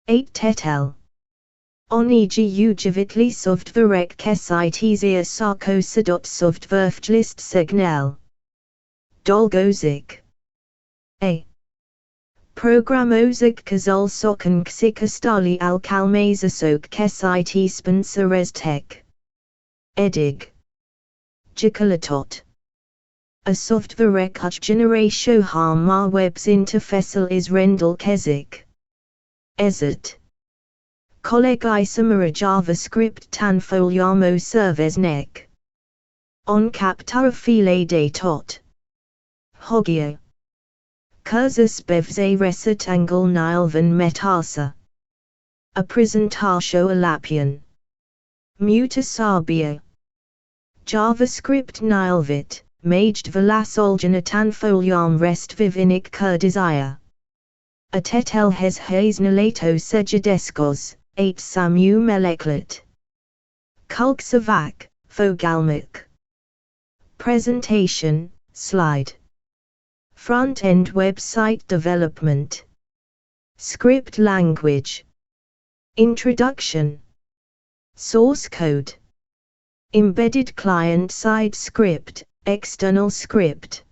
8 Tétel. Onigi ujivitli softvarek kesitizia sarkosa. Softverftlist signal. Dolgozik. A. Programozik kazal sokan ksikastali alkalmazasok kesit spencereztek. Edig. Jikalatot. A softvarek generatio harma webs interfacel is rendel kezik. Ezet. Kolleg isamara JavaScript tanfoliamo serveznek. On captara file de tot. Hogia. Cursus bevze reset Angol nilvan metasa. A presentatio alapian. Mutasabia. JavaScript nilvit, maged velasoljan tanfoliam rest vivinik kurdizaya. A Tétel hes hasnalato sejadeskos, 8 Samu meleklet. Kulksavak, fogalmik. Presentation, slide. Front-end website development. Script language. Introduction. Source code. Embedded client-side script, external script.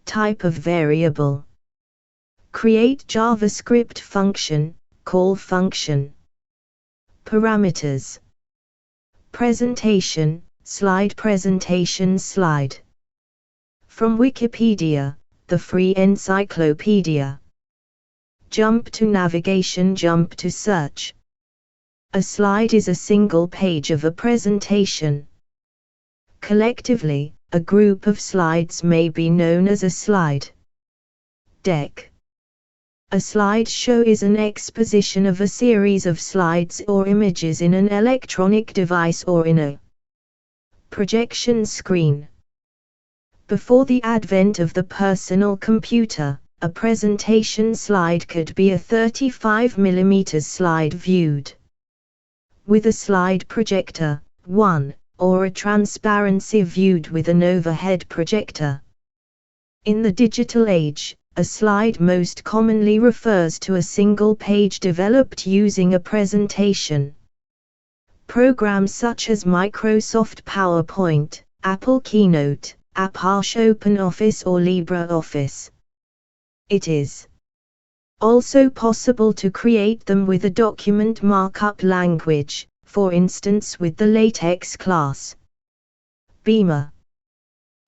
Type of variable. Create JavaScript function, call function. Parameters. Presentation, slide. Presentation slide. From Wikipedia, the free encyclopedia. Jump to navigation. Jump to search. A slide is a single page of a presentation. Collectively, a group of slides may be known as a slide deck. A slideshow is an exposition of a series of slides or images in an electronic device or in a projection screen. Before the advent of the personal computer, a presentation slide could be a 35mm slide viewed with a slide projector, 1, or a transparency viewed with an overhead projector. In the digital age, a slide most commonly refers to a single page developed using a presentation. Programs such as Microsoft PowerPoint, Apple Keynote, Apache OpenOffice or LibreOffice. It is also possible to create them with a document markup language, for instance with the LaTeX class. Beamer.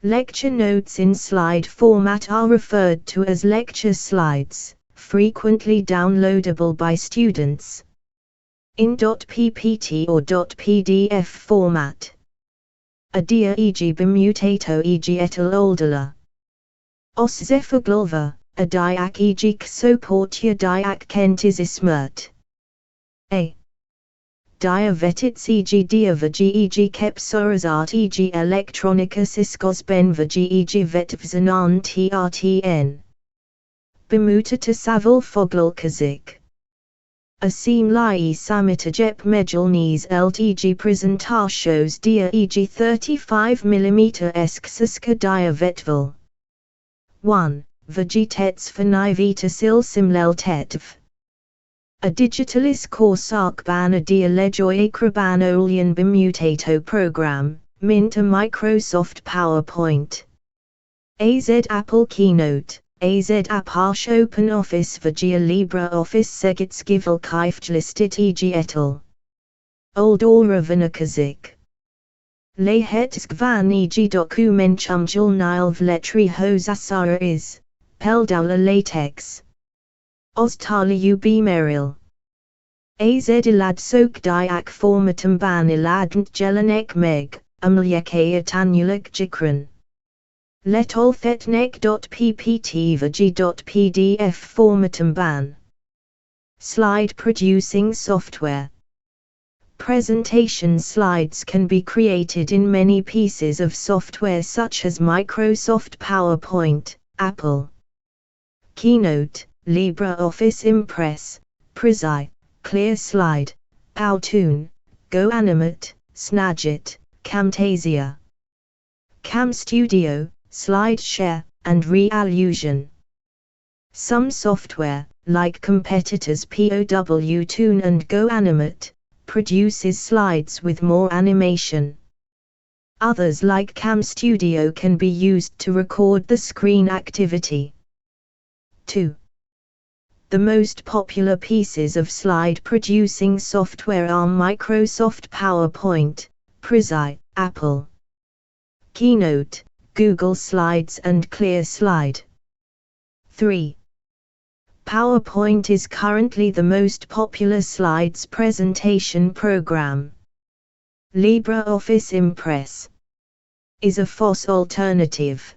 Lecture notes in slide format are referred to as lecture slides, frequently downloadable by students in .ppt or .pdf format. A dia e.g. bemutato e.g. etal oldala. Oszefaglova, a diak e.g. ksoportia diak kentisismert. A. Diavetits e.g. diavagi e.g. kepsorazart e.g. elektronika siskosbenvagi e.g. vetvzanan trtn. Bemutata saval foglalkazik. A seamlai samitajep mejalnes elt e.g. presentatios dia e.g. 35mm esksiska diavetval. 1. Vegitets fanivitasil simleltetv. A digitalis korsak ban a dia lejoy akraban olian bemutato program, mint a Microsoft PowerPoint. AZ Apple Keynote, AZ Apache OpenOffice Vagia LibreOffice Segitskival Kaifjlistit e.g. etal. Old Oravanakazik. Lehetskvan e.g. dokumenchumjul nilvletri hosasara is, Peldaula latex. Ostali ub meril. Az ilad sok diak formatum ban iladnt jelenek meg, umlyekaya tanulak jikran. Letolthetnek.ppt vg.pdf formatum ban. Slide producing software. Presentation slides can be created in many pieces of software such as Microsoft PowerPoint, Apple Keynote, LibreOffice Impress, Prezi, ClearSlide, Powtoon, GoAnimate, Snagit, Camtasia, CamStudio, SlideShare, and Reallusion. Some software, like competitors POW and GoAnimate, produces slides with more animation. Others like CamStudio can be used to record the screen activity. 2. The most popular pieces of slide-producing software are Microsoft PowerPoint, Prezi, Apple Keynote, Google Slides and ClearSlide. 3. PowerPoint is currently the most popular slides presentation program. LibreOffice Impress is a FOSS alternative.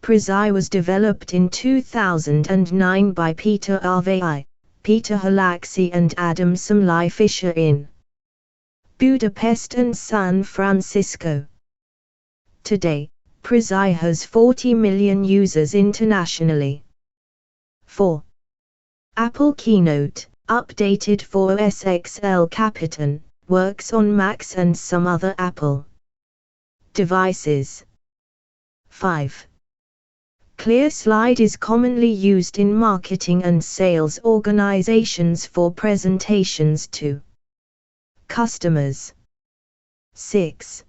Prezi was developed in 2009 by Peter Rvi, Peter Halaxy and Adam Samlai-Fisher in Budapest and San Francisco. Today, Prezi has 40 million users internationally. 4. Apple Keynote, updated for OS XL Capitan, works on Macs and some other Apple devices. 5. ClearSlide is commonly used in marketing and sales organizations for presentations to customers. 6.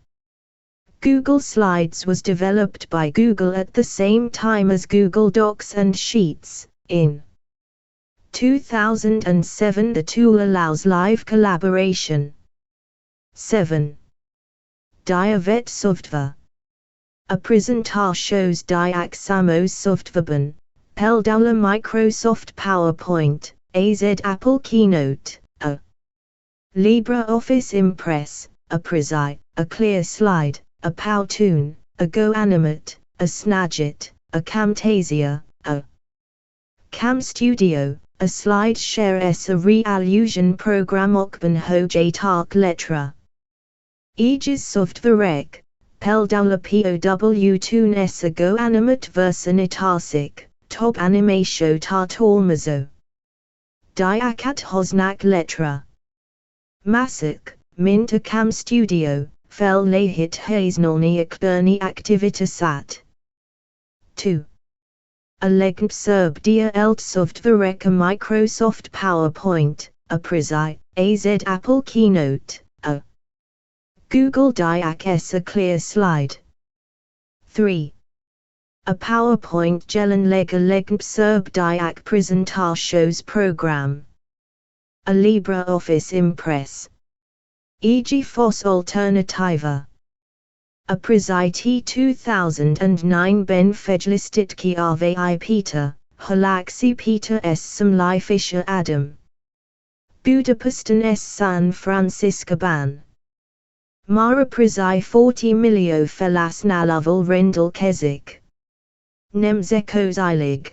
Google Slides was developed by Google at the same time as Google Docs and Sheets. In 2007, the tool allows live collaboration. 7. Diavet Software. A Präsentationsshows die Examenssoftwaren, Peldaula Microsoft PowerPoint, AZ Apple Keynote, a LibreOffice Impress, a Prezi, a ClearSlide, a Powtoon, a GoAnimate, a Snagit, a Camtasia, a CamStudio, a SlideShare a Reallusion program Okben Hojatark Letra. Aegis Software Peldaula POW Tunessa GoAnimate Versanitarsik, Top Animatio Tartormazo. Diakat Hosnak Letra. Masak, Minta CamStudio, Fel Lahit Haznolni Akberni Activitasat. 2. A Legend Serb Dia Elt Software Microsoft PowerPoint, a Prezi, AZ Apple Keynote, a Google Diak a ClearSlide. 3. A PowerPoint Gelen Lega Legend Serb Diak Präsentationsshows program. A LibreOffice Impress. E.g. FOSS Alternativa. A Prezi T 2009 Ben Fejlistitki Rvi Peter, Halaxy Peter S. Samlai-Fisher Adam. Budapesten S. San Francisco Ban. Mara Prezi 40 milio Felas Nalaval Rendel Kezik. Nemzeko Zilig.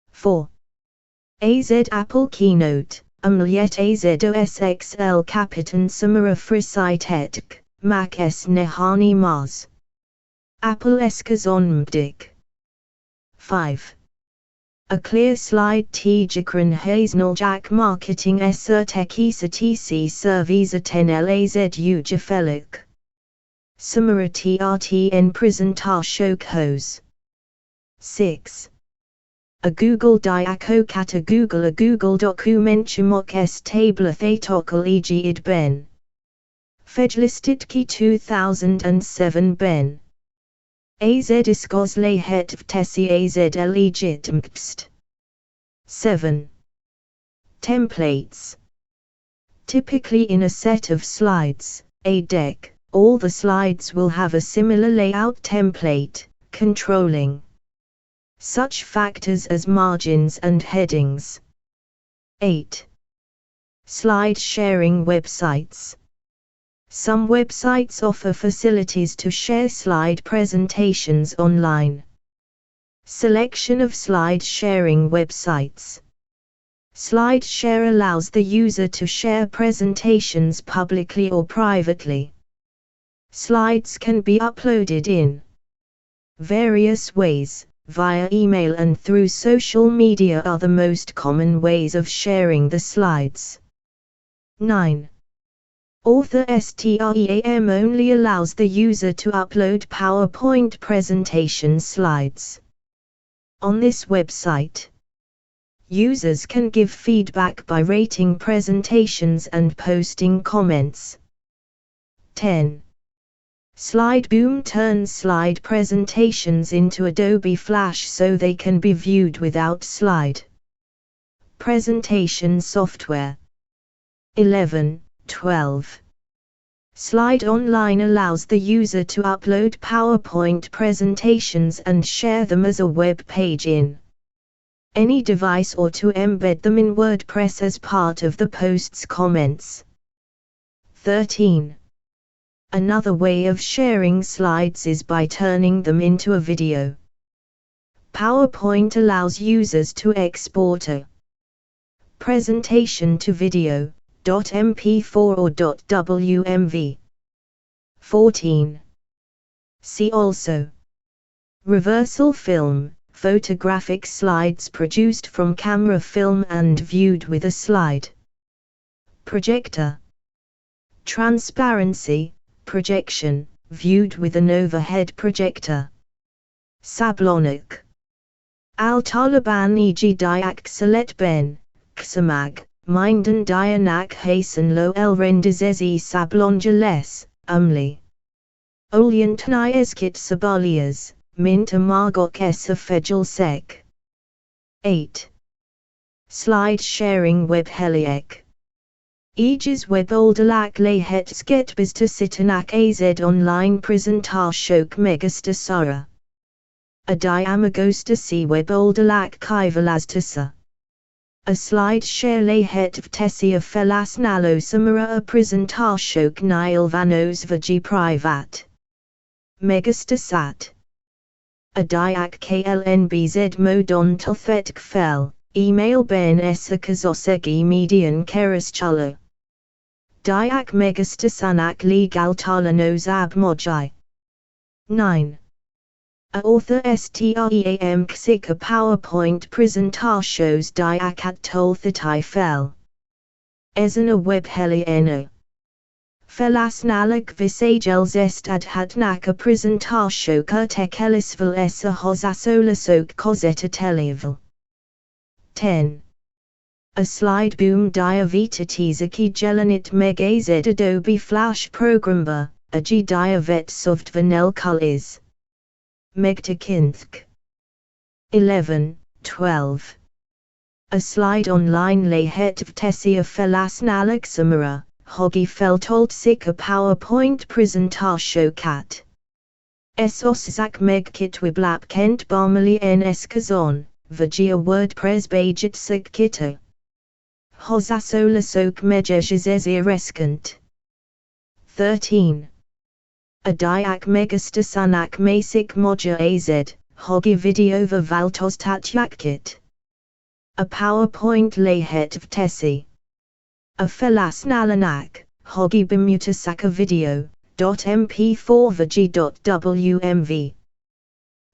4. AZ Apple Keynote, Amliet AZOS XL Capitan Samara Frisitetk, Mac S Nehani Mars. Apple Eskazonmdik. 5. A ClearSlide Tjikran Hazneljack Marketing Esertekisa TC Servisa 10 LAZU Jafelik. Samara TRTN Präsentation 6. A Google Diaco Kata Google a Google Dokumentumok S Tabla Thatokal e.g. id Ben. Fejlistitki 2007 Ben. AZ Iskosle Het Vtesi AZ Legitmkst. 7. Templates. Typically in a set of slides, a deck, all the slides will have a similar layout template, controlling such factors as margins and headings. 8. Slide sharing websites. Some websites offer facilities to share slide presentations online. Selection of slide sharing websites. SlideShare allows the user to share presentations publicly or privately. Slides can be uploaded in various ways. Via email and through social media are the most common ways of sharing the slides. 9. Author STREAM only allows the user to upload PowerPoint presentation slides. On this website, users can give feedback by rating presentations and posting comments. 10. SlideBoom turns slide presentations into Adobe Flash so they can be viewed without slide presentation software. 11. 12. Slide Online allows the user to upload PowerPoint presentations and share them as a web page in any device or to embed them in WordPress as part of the post's comments. 13. Another way of sharing slides is by turning them into a video. PowerPoint allows users to export a presentation to video, .mp4 or .wmv. 14. See also: reversal film, photographic slides produced from camera film and viewed with a slide projector. Transparency, projection, viewed with an overhead projector. Sablonic. Al-Taliban e.g. Diak Salet Ben, Ksamag, Minden Dianak Hasan Lo El Rendezezi Sablonjales, Umli. Olyantnai Eskit Sabalias, Minta Margok Esa Fejal Sek. 8. Slide sharing web heliek. Aegis web oldalak lehet sketbis to sitanak az online presentation megasta sara. A diamagosta si web oldalak kivalastasa. A slide share lehet vtesi of felas nalo samara a presentation nil vanos vagi privat. Megasta sat. A diak klnbz modon tothet kfel, email ben esa kazosegi median keras chalo. Diak megasta sanak legal talanos ab mojai. 9. A author stream ksik a PowerPoint presentations diak at tolthatai fel. Ezana web helieno. Felas nalak visagels estad hadnak a presentatio kurtek elisvel esa hosasolasok coseta televel. 10. A SlideBoom diavitatiza gelanit megazed Adobe Flash Programmer, a g diavet soft vanel colors. Megtakinsk. 11, 12. A slide online lehet vtesia felas nalak samara, hogi feltolt sik a PowerPoint presentatio cat. Esos zak megkit wiblap kent barmali en eskazon, vagia WordPress bajet sik kito. Hosasolasok mejejes ireskant. 13. A diak megasta sanak masik moja az, hogi videova valtos tatyakkit. A PowerPoint lehet vtesi. A felas nalanak, hogi bimutasaka video, .mp4 vagi.wmv.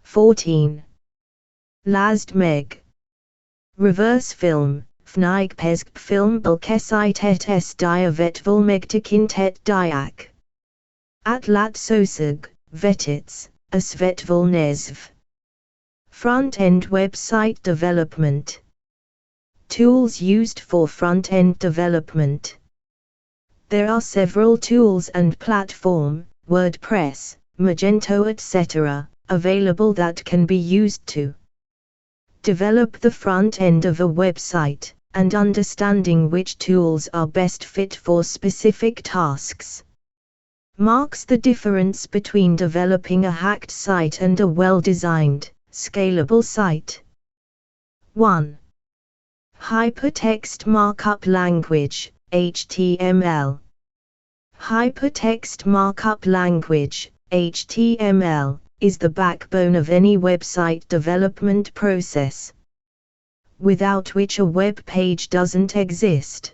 14. Lazd meg. Reverse film, fnig pesk film bulkesitet s diavet volmegtakintet diak. Atlat sosug, vetits, a svetvol nezv. Front-end website development. Tools used for front-end development. There are several tools and platform, WordPress, Magento etc., available that can be used to develop the front end of a website, and understanding which tools are best fit for specific tasks marks the difference between developing a hacked site and a well-designed, scalable site. 1. Hypertext Markup Language, HTML. Hypertext Markup Language, HTML, is the backbone of any website development process, without which a web page doesn't exist.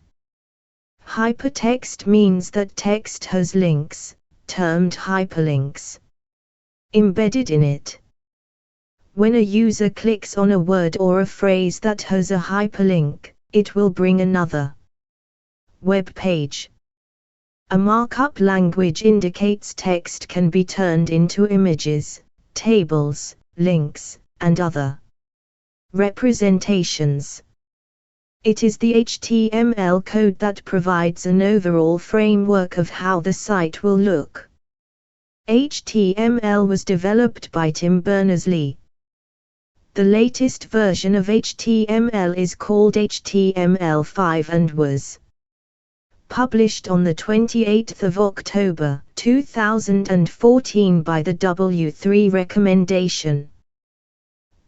Hypertext means that text has links, termed hyperlinks, embedded in it. When a user clicks on a word or a phrase that has a hyperlink, it will bring another web page. A markup language indicates text can be turned into images, tables, links, and other Representations. It is the HTML code that provides an overall framework of how the site will look. HTML was developed by Tim Berners-Lee. The latest version of HTML is called HTML5 and was published on the 28th of October 2014 by the W3 recommendation.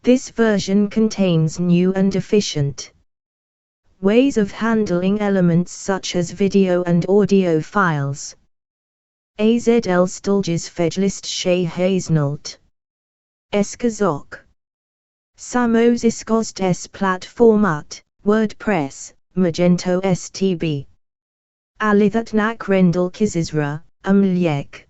This version contains new and efficient ways of handling elements such as video and audio files. AZL Stulges Fejlist Shay Haznalt. Eskazok. Samos Iskost S Platformat, WordPress, Magento STB. Alithatnak Rendel Kizizra, Umlyek.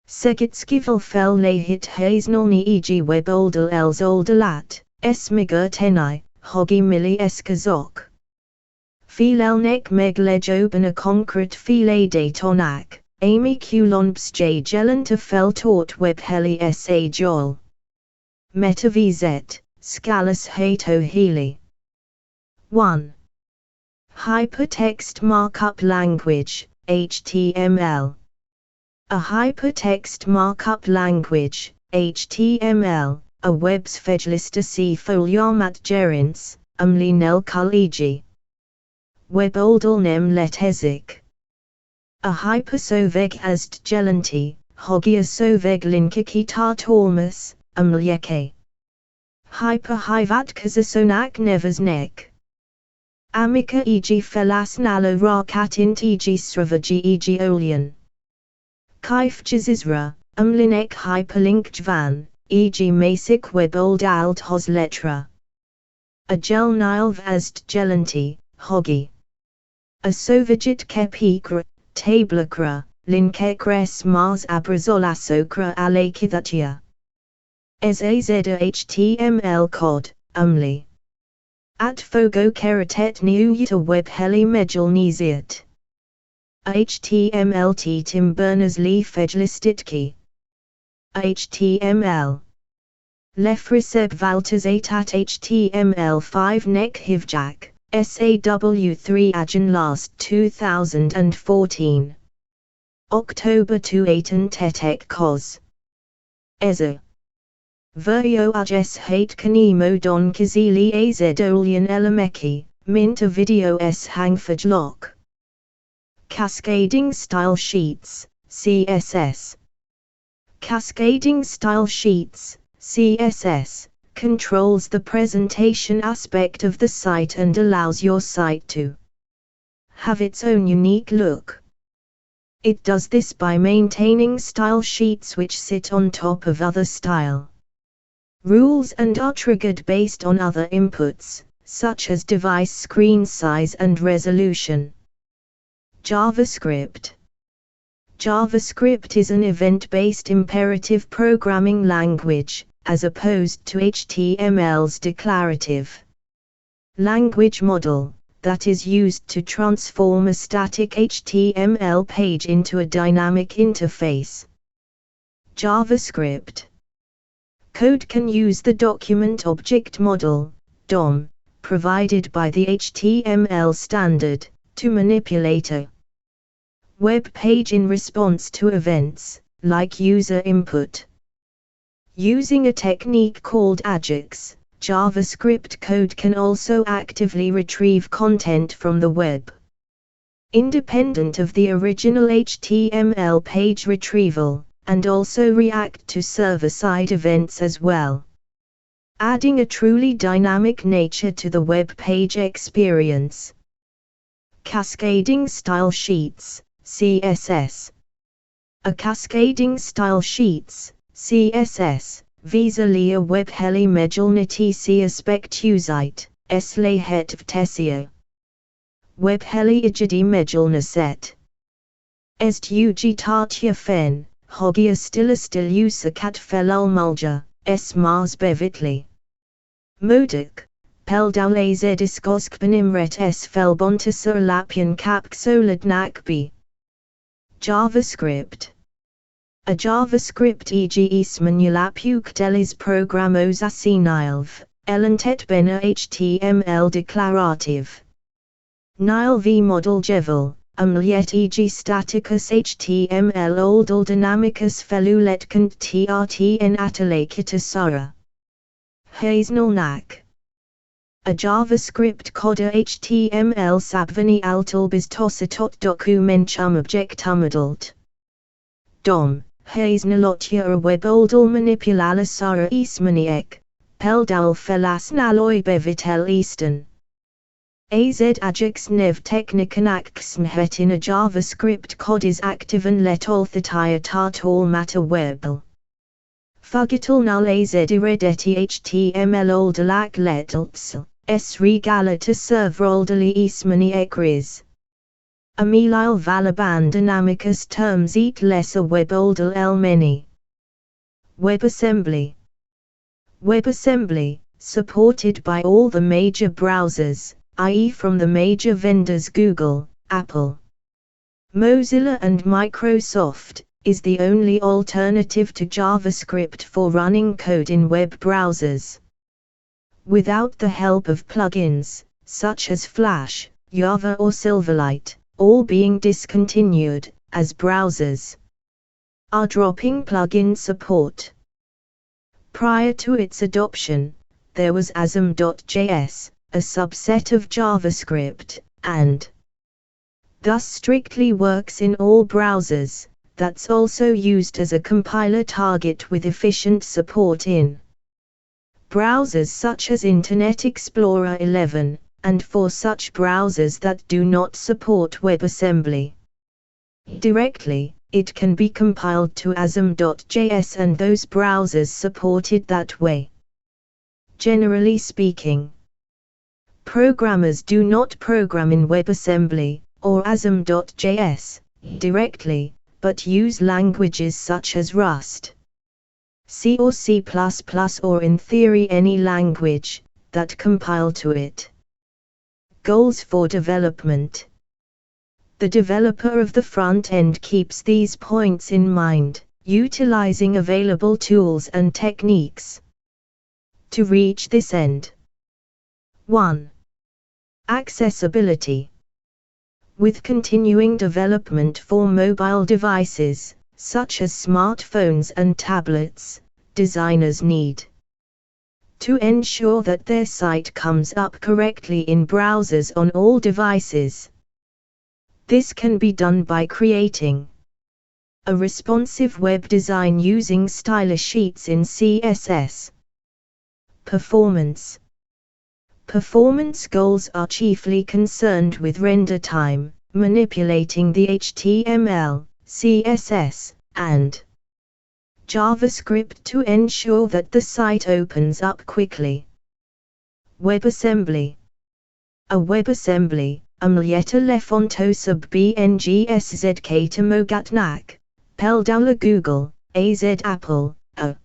Segitskivel fel Lahit Haznalni eg Weboldal Els Oldalat, Esmigur Tenai, Hogi Mili Eskazok. Filelnek Meglejoben a concrete file datonak, Amy Kulonbs J Gelanta fel tort Web Heli Sa Jol. Metavz, Scalus Hato Healy. 1. Hypertext Markup Language, HTML. A hypertext markup language, HTML, a webs fejlista si foljamat gerins, umlinel kaliji. Weboldalnem letezik. A hypersoveg ast gelanti, hogia soveg linkiki tormus, umljeke. Hyperhyvatkazasonak nevasnek. Amica eg felas nalo rakatint eg sravagi eg olian. Kaif jazizra, umlinek hyperlink jvan, eg masic webold alt hos letra. A gel nilv ast gelanti, hogi. A sovagit kepikra, tablakra, linkekres mars abrazolasokra alekithatia. Ezazeda HTML cod, umli. At fogo keratet niuyita web heli medjalnesiat. HTML Tim Berners-Lee fejlistitki. HTML. Lefriseb valtazat at HTML5 nek hivjak, SAW3 ajan last 2014. October 28 tetek cos. Eza. Viryo ajes hate kanimo don kazili azolian elameki, minta video s hangfajlok. Cascading Style Sheets, CSS. Cascading Style Sheets, CSS, controls the presentation aspect of the site and allows your site to have its own unique look. It does this by maintaining style sheets which sit on top of other style rules and are triggered based on other inputs, such as device screen size and resolution. JavaScript. JavaScript is an event-based imperative programming language, as opposed to HTML's declarative language model, that is used to transform a static HTML page into a dynamic interface. JavaScript code can use the document object model, DOM, provided by the HTML standard, to manipulate a web page in response to events, like user input. Using a technique called AJAX, JavaScript code can also actively retrieve content from the web, independent of the original HTML page retrieval, and also react to server-side events as well, adding a truly dynamic nature to the web page experience. Cascading Style Sheets, CSS. A cascading style sheets, CSS, visa web heli medjalnati aspectusite, esle het vtesio. Web heli ijidi medjalnaset. Est ugitatja fen, hogia stilusa cat felul mulja, es mars bevitli. Modik, peldaulazed iskoskpanimret es felbontasur lapian kapsolid nakbi. JavaScript. A JavaScript eg ismanulapuk delis programos asinilv, Elentet bena HTML declarative. Nile v model jevel, umliet eg staticus HTML oldal dynamicus felulet cant trt en atalakita sara. Haznal nak. A JavaScript coda HTML sabvani altalbis tositot documentum objectum adult. Dom, haznalotia a web oldal manipulala sara ismaniek, peldal felas naloi bevitel easton. Az ajax nev technicanacx mhet in a JavaScript cod is active and let all thatia tart all matter webel. Fugital null az iredeti HTML oldalak letls. S regala to serve roldali ismani egris. Amilile valaban dynamicus terms eat lesser web oldal el many. WebAssembly. WebAssembly, supported by all the major browsers, i.e. from the major vendors Google, Apple, Mozilla and Microsoft, is the only alternative to JavaScript for running code in web browsers. Without the help of plugins, such as Flash, Java or Silverlight, all being discontinued, as browsers are dropping plugin support. Prior to its adoption, there was asm.js, a subset of JavaScript, and thus strictly works in all browsers, that's also used as a compiler target with efficient support in browsers such as Internet Explorer 11, and for such browsers that do not support WebAssembly directly, it can be compiled to asm.js and those browsers supported that way. Generally speaking, programmers do not program in WebAssembly, or asm.js, directly, but use languages such as Rust, C or C++, or in theory any language that compile to it. Goals for development. The developer of the front end keeps these points in mind, utilizing available tools and techniques to reach this end. 1. Accessibility. With continuing development for mobile devices, such as smartphones and tablets, designers need to ensure that their site comes up correctly in browsers on all devices. This can be done by creating a responsive web design using styler sheets in CSS. Performance. Performance goals are chiefly concerned with render time, manipulating the HTML, CSS, and JavaScript to ensure that the site opens up quickly. WebAssembly. A WebAssembly, umlieta lefonto sub bngszk to mogatnak, peldala Google, az Apple, a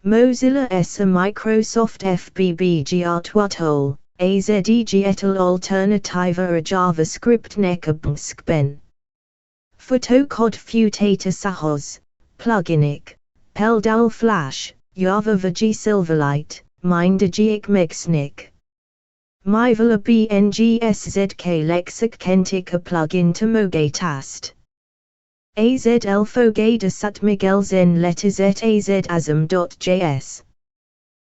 Mozilla s a Microsoft FBBGR twatol, azeg etal alternativa a JavaScript nekabskben. Photocod futata sahos, pluginic, peldal Flash, Java vg Silverlight, mindagic mexnic. Myvala bngszk lexic kentic a plugin to mogatast. Az elfogada sat Miguel zen letters et az asm.js.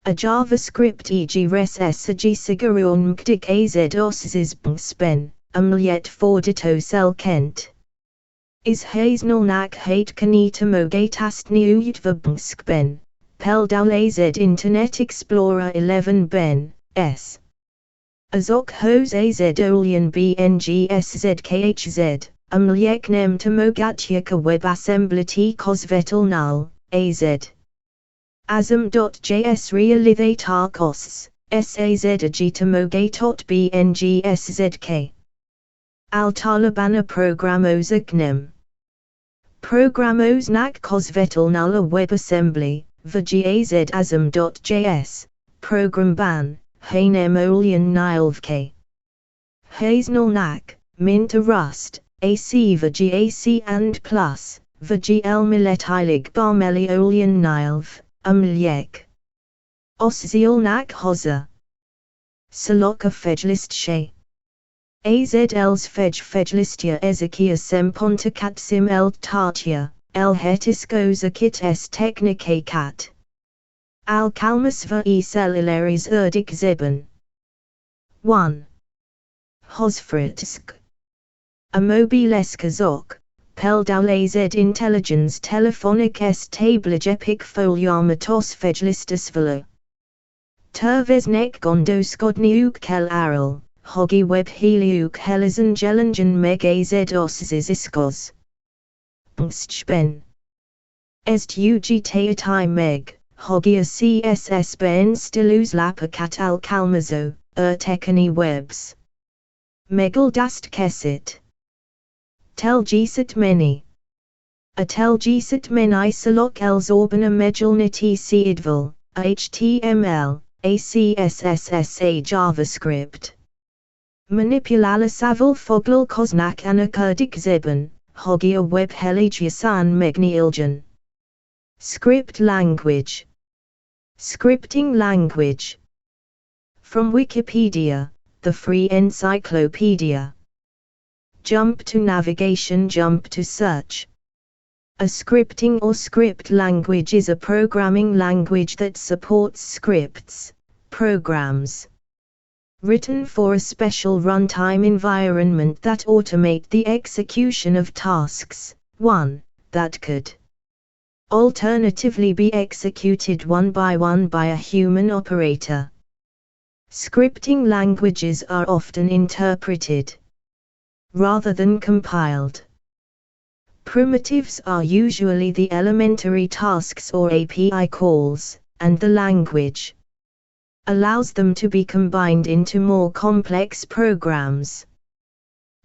A JavaScript eg res sg sigurun mkdik az oszis bngspen, umliet fordito sel kent. Is haznalnak hate kanita mogatast niuyutva bngskben, peldal az Internet Explorer 11 ben, s. Azok hos az olian bngszkhz. Umlieknem to mogatyaka WebAssembly kosvetal null, az. Asm.js realithatar costs, saz agita mogatot bngszk. Altalabana programozaknem. Programoznak kosvetal nulla WebAssembly, vgaz asm.js, programban, hanem olian nilvk. Haznalnak, minta Rust. AC vg and plus, vg elmilet ilig barmeli olian nilv, umliek. Osziolnak hozzá. Szalok a fejlesztse. AZL's fejlesztje ezeki szempontokat szem eltartja, elhetiszkozakit es technikákat. Alkalmazva celularis zeben. 1. Hozfritsk. A mobileskazok, peldalazed intelligence telefonic establishepik foliarmatos fejlistasvala. Terveznek gondoskodniuk kel aral, hogi webheliuk helizan jelengen meg azedosz. Pngsben. Est ugtai meg, hogi a css ben stilus lapakat alkalmazo, tekani webs. Megel dast kesit. Telgisit meni. A telgisit meni salok els orbana megelniti idval, HTML, a CSS a JavaScript. Manipulala saval foglal koznak anakurdik zeben, hogi a web heligiasan megni iljan. Script language. Scripting language. From Wikipedia, the free encyclopedia. Jump to navigation, jump to search. A scripting or script language is a programming language that supports scripts, programs, written for a special runtime environment that automate the execution of tasks, that could alternatively be executed one by a human operator. Scripting languages are often interpreted rather than compiled. Primitives are usually the elementary tasks or API calls, and the language allows them to be combined into more complex programs.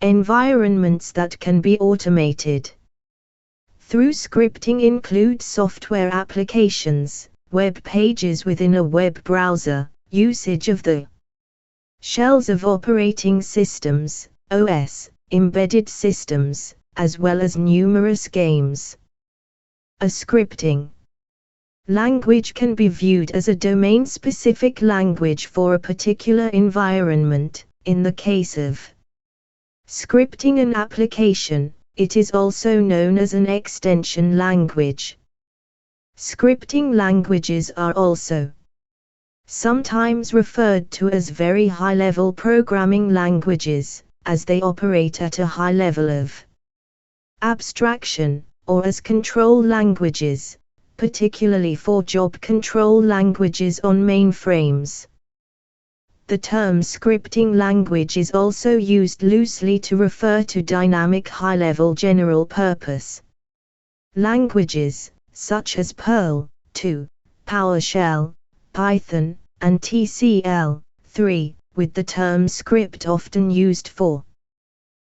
Environments that can be automated through scripting include software applications, web pages within a web browser, usage of the shells of operating systems, OS, embedded systems, as well as numerous games. A scripting language can be viewed as a domain-specific language for a particular environment. In the case of scripting an application, it is also known as an extension language. Scripting languages are also sometimes referred to as very high-level programming languages, as they operate at a high level of abstraction, or as control languages, particularly for job control languages on mainframes. The term scripting language is also used loosely to refer to dynamic high-level general-purpose languages, such as Perl, 2, PowerShell, Python, and TCL, 3, with the term script often used for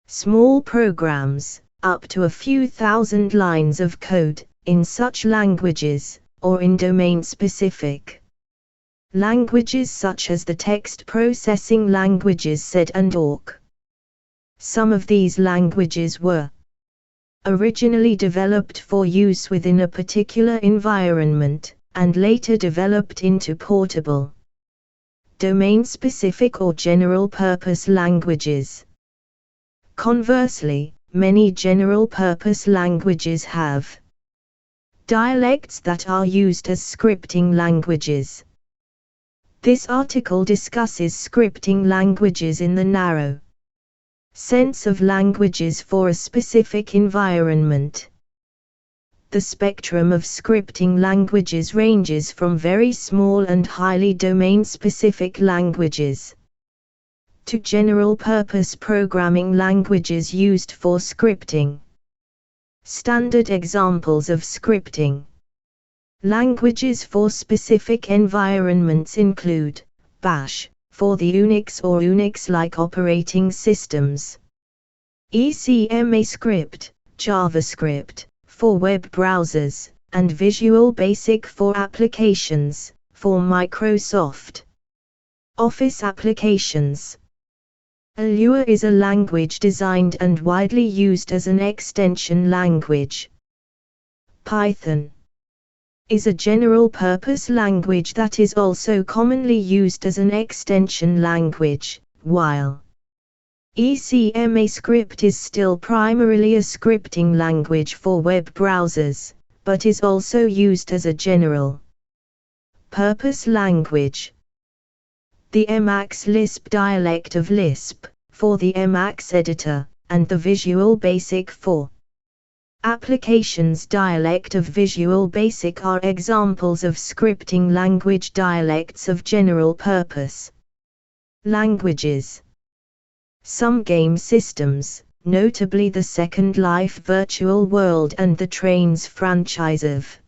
small programs, up to a few thousand lines of code, in such languages, or in domain-specific languages such as the text processing languages SED and awk. Some of these languages were originally developed for use within a particular environment, and later developed into portable, domain-specific or general-purpose languages. Conversely, many general-purpose languages have dialects that are used as scripting languages. This article discusses scripting languages in the narrow sense of languages for a specific environment. The spectrum of scripting languages ranges from very small and highly domain-specific languages to general-purpose programming languages used for scripting. Standard examples of scripting languages for specific environments include Bash, for the Unix or Unix-like operating systems, ECMAScript, JavaScript, for web browsers, and Visual Basic for applications, for Microsoft Office applications. Lua is a language designed and widely used as an extension language. Python is a general-purpose language that is also commonly used as an extension language, while ECMAScript is still primarily a scripting language for web browsers, but is also used as a general-purpose language. The Emacs Lisp dialect of Lisp, for the Emacs editor, and the Visual Basic for Applications dialect of Visual Basic are examples of scripting language dialects of general-purpose languages. Some game systems, notably the Second Life virtual world and the Trains franchise of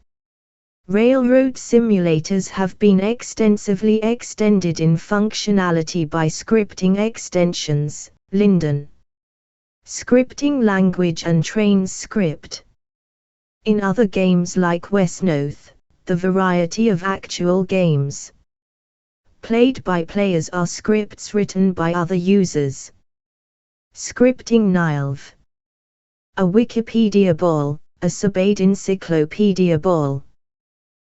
railroad simulators, have been extensively extended in functionality by scripting extensions, Linden scripting language and Trains script. In other games like Westnoth, the variety of actual games played by players are scripts written by other users. Scripting NILV. A Wikipedia ball, a Subade encyclopedia ball.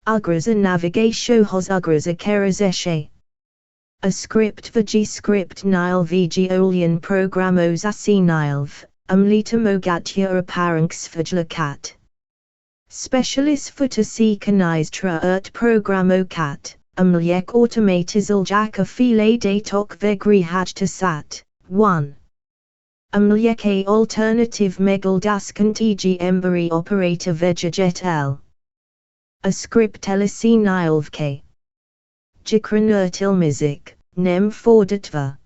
Ugraza navigatio hos ugraza kerazeshe. A script vg script NILV vg Olian programos asi NILV, umlita mogatya apparanksvajlakat. Specialis futa kaniztra programo cat, umliek automatizal a file datok vegri hajtasat, 1. Umliek alternative megal daskant eg embari operator vejajet l. A script elisi nilvk. Jikranurtilmizik, nem fordatva.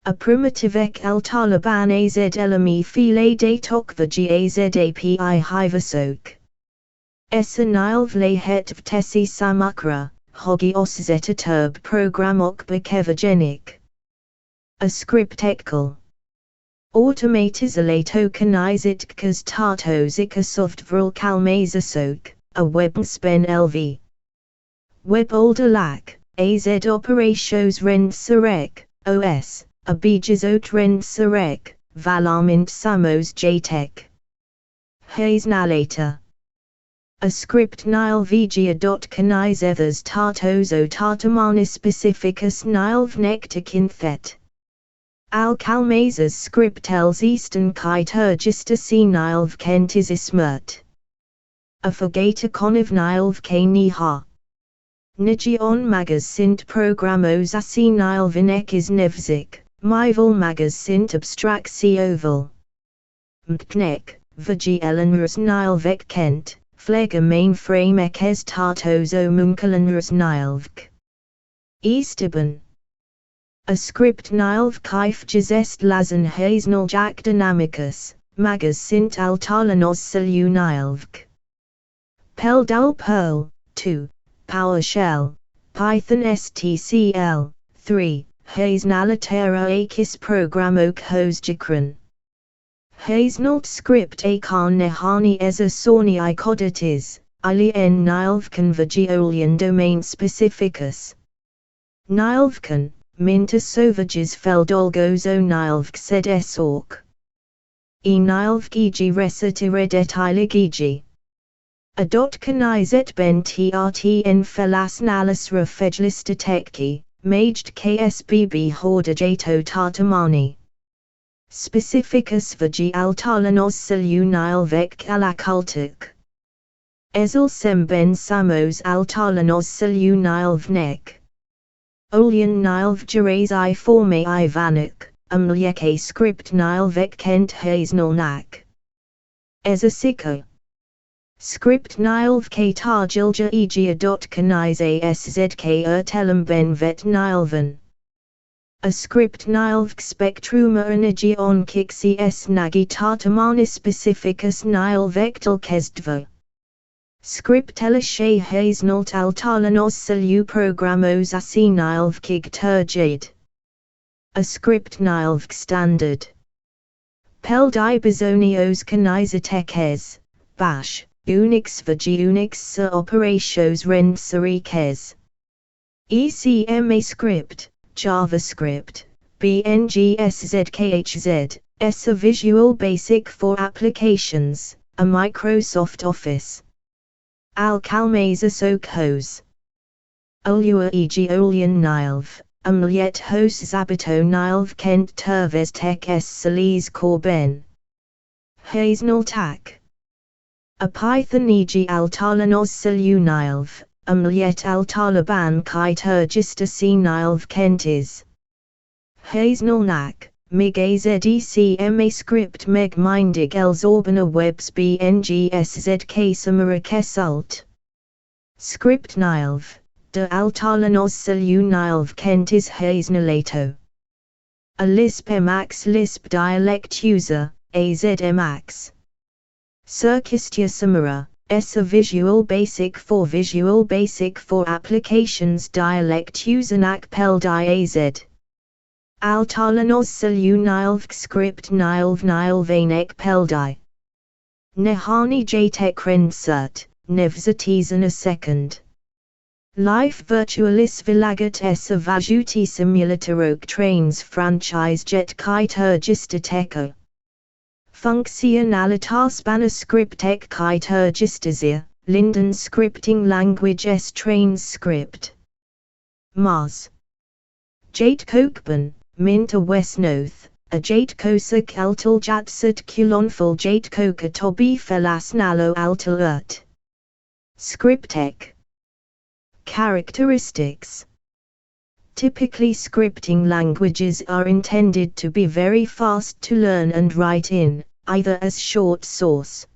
A primitivek el taliban az elami file datok vg az api hivasok. Esa nilv lehet vtesi samukra, hogi oszeta turb programok bekevagenik. A script ekkel. Automatizalato kanizitkas tartosika softvril kalmazasok, a webspen lv. Web olderlak, az operations Rendszerek, os, a bijazot Rendszerek, valamint samos jtek. Haznalata. A script nilvgia kanizethas tartoso tartamanis specificus nilvnektakinthet. Al kalmazas script els eastern kitergista si nilv kentis ismert. A fogata koniv nilv k niha. Nigion magas sint programos asi nilvinek is nevzik, mival magas sint abstract si oval. Mknek, vg elenrus nilvek kent, flega mainframe ekes tartoso munkalenrus nilvk. Eastiban. A script nilv kaif jazest lazan haznal dynamicus, magas sint altalanos silu nilvk. Peldal Perl, 2, PowerShell, Python STCL, 3, Haznalitera akis programok hosjikran. Haznalt script akan nehani eza sorni ikodatis, ili en nilvkan vagiolian domain specificus. Nilvkan, minta sovages feldolgozo nilvk sed esork. E nilvgigi resatiredet iligigi. A kanizet ben trtn felas nalis refejlistatekki, maged ksbb hordajato tartamani. Specificus vagi altalanos silu nilvek alakultuk. Ezel sem ben samos altalanos silu nilvnek. Olian nilv gerais I forme I vanuk, umliek script nilvek kent haznalnak. Ezasiko. Script nilv k tarjilja egia kanize szk ertelum ben vet nilvan. A script nilv spectruma energion kixi s nagi tartamanis specificus nilvectal kezdva. Script elishe haznalt altalanos silu programos asi nilv kig turgid. A script nilv standard. Peld ibizonios kanizetekes, bash. Unix vg Unix operations Rendszerüzemeltető. ECMAScript, JavaScript, BNGSZKHZ, a Visual Basic for Applications, a Microsoft Office Alcalmeza sok hos. Ulua eg ulian nilv, umliet hos zabito nilv kent terves tek s salis korben. Haznal tak. A python eg altalanos silu nilv, umliet altalaban kai turgista si nilv kentis. Haznal nak. Mig AZECMA script meg mindig elzorbana webs BNGSZK samara kesult. Script nilv, de altalanos silu nilv kentis haznalato. A Lisp Emacs Lisp dialect user, AZ Emacs. Circustia samara, a Visual Basic for applications dialect user nak pel di AZ. Altalanos silu nilv script nilv nilvanek peldi. Nehani jtek rendsert, nevzatizan a second. Life virtualis vilagat s vajuti simulatorok trains franchise jet kite urgista Function alitas bana scriptek kite urgistazia, Linden scripting language s trains script. Mars. Jate kokban. Minta Westnoth, a Jate Kosa Kaltal Jatsat Kulonful Jate Koka Tobi Felas Nalo Altal Urt. Scriptek. Characteristics. Typically scripting languages are intended to be very fast to learn and write in, either as short source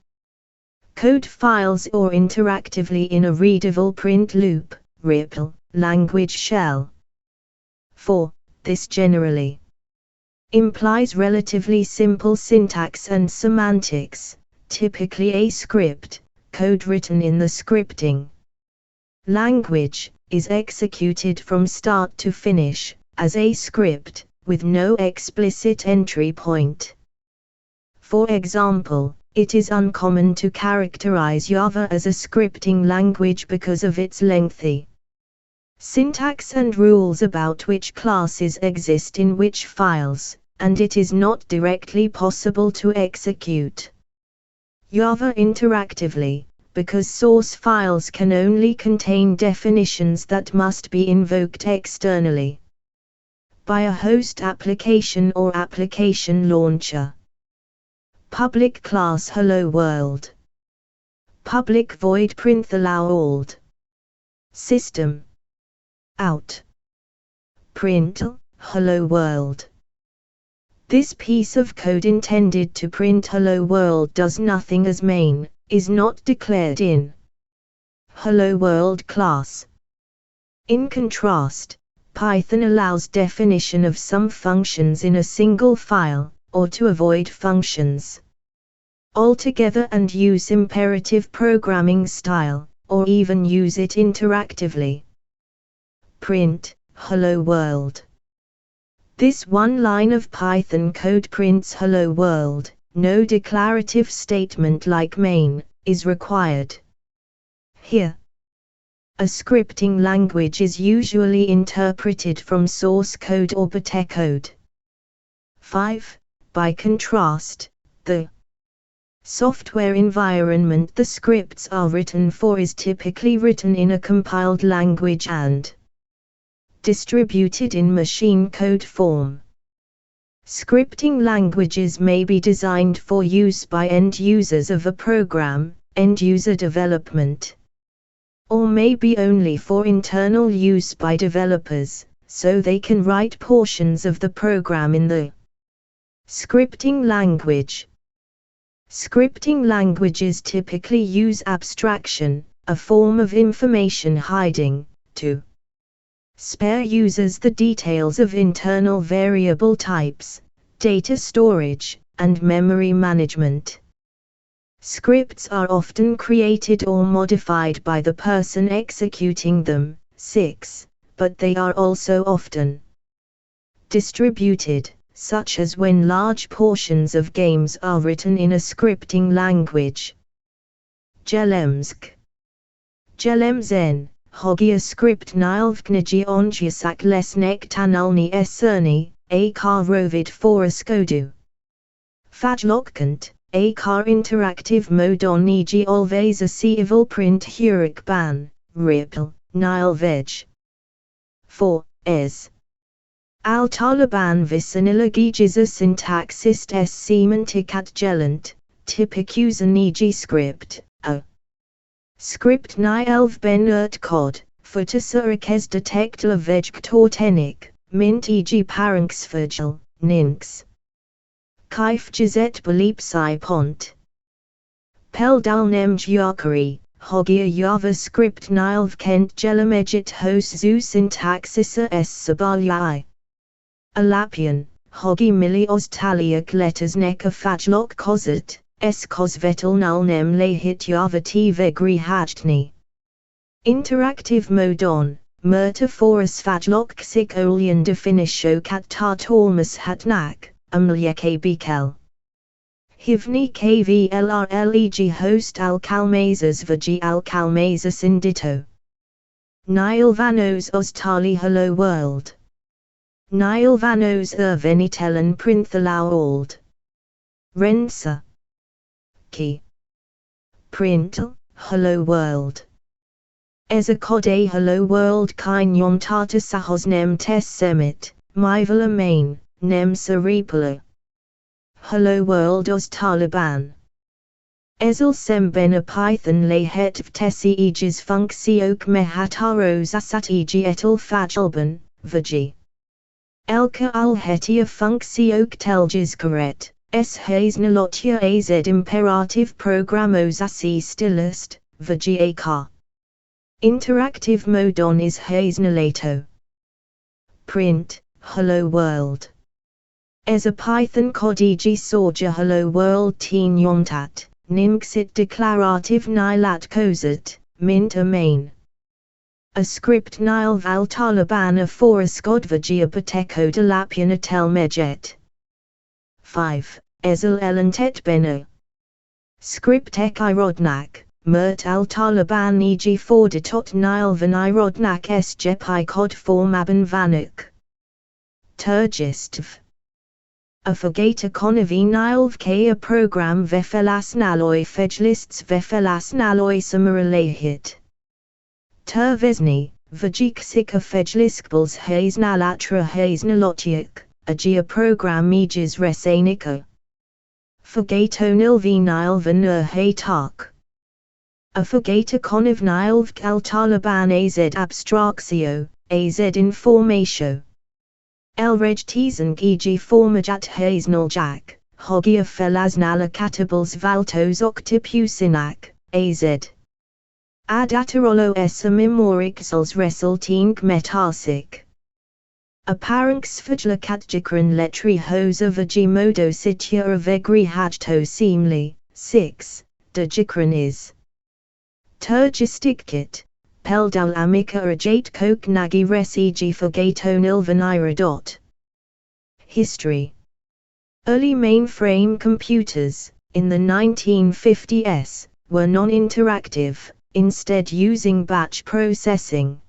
code files or interactively in a readable print loop, RIPL, language shell. 4. This generally implies relatively simple syntax and semantics, typically a script, code written in the scripting language, is executed from start to finish, as a script, with no explicit entry point. For example, it is uncommon to characterize Java as a scripting language because of its lengthy syntax and rules about which classes exist in which files, and it is not directly possible to execute Java interactively, because source files can only contain definitions that must be invoked externally by a host application or application launcher. Public class Hello World. Public void printhallow System out. Print Hello World. This piece of code intended to print Hello World does nothing as main, is not declared in Hello World class. In contrast, Python allows definition of some functions in a single file, or to avoid functions altogether and use imperative programming style, or even use it interactively. Print Hello World. This one line of Python code prints Hello World. No declarative statement like main is required. Here, a scripting language is usually interpreted from source code or bytecode. 5. By contrast, the software environment the scripts are written for is typically written in a compiled language and distributed in machine code form. Scripting languages may be designed for use by end users of a program, end-user development, or may be only for internal use by developers, so they can write portions of the program in the scripting language. Scripting languages typically use abstraction, a form of information hiding, to spare users the details of internal variable types, data storage, and memory management. Scripts are often created or modified by the person executing them. 6. But they are also often distributed, such as when large portions of games are written in a scripting language. Jelemsk. Jelemzen. Hogia script nilvkniji onjiasak lesnek tanalni eserni, a kar rovid for skodu. Fajlokkant, A car interactive mode on e.g. always a civil print Hurric ban, Ripple, Nile Veg. 4. Es. Al Taliban visinilagijisa syntaxist s semanticat gelent, typicusan e.g. script, a. Script ni elf ben ert cod, futusurikes detect la vegtortenic, mint e.g. paranxfagel, ninx. Kaif jizet belip si pont. Pel dalnem giacari, hogia javascript nilv kent gelamegit hos zu syntaxisa s sabalyai. Alapian, hogi milios taliak letters neka fajlok kozet, s kosvetel nulnem lehit javati vegri hajdni. Interactive mode on, merta forus fajlok ksik olian definisho kat tartolmus hatnak. Amlya bikel. Hivni kvlrleg host al kalmazas vg al kalmazas indito. Nile vanos ostali hello world. Nile vanos venitelen printhalau old. Rensa. Ki. Printel, hello world. Eza kode hello world kain yon tata sahos nem tes semit, myvala main. Nem Saripala. Hello world os Taliban. Ezel semben a python lay het vtesi eges funksiok mehataros asat eg etal fajalban, vg. Elka al hetia funksiok telges karet, s haze nalotia az imperative programos asi stylist, vg a ka. Interactive mode on is haze nalato. Print, hello world. As a Python cod eg sorja hello world teen yontat, nimxit declarative nilat kozet, mint a main. A script nil val Taliban a foraskodvagia pateco de lapian a tel mejet. 5. Ezel elentet beno. Script ek irodnak, mert al Taliban eg fordatot nil van irodnak s jepi cod formaban vanuk. Turgistv. A fogata konavi nilv k a program vefelas naloi fejlists vefelas naloi samaralehit. Tervesni, vajiksik a fejliskbals haze nalatra haze nalotiak, a gia program eges resanika. Fogato nilvi nilva nur hay tak. A fogata konav nilv kal Taliban az abstractio, az informatio. Elrej teasen eg formajat haznal jack, hogia felaznala catabals valtos octipusinak, az. Adatarolo essa memorixels resulting metarsic. Apparenxfajla katjikran letri hosa vagi modo situa vegri hajto seemly, 6, de jikran is. Turgistic kit. Peldal amica ajate coke nagi res eg fogato nilvanira. History. Early mainframe computers, in the 1950s, were non-interactive, instead using batch processing.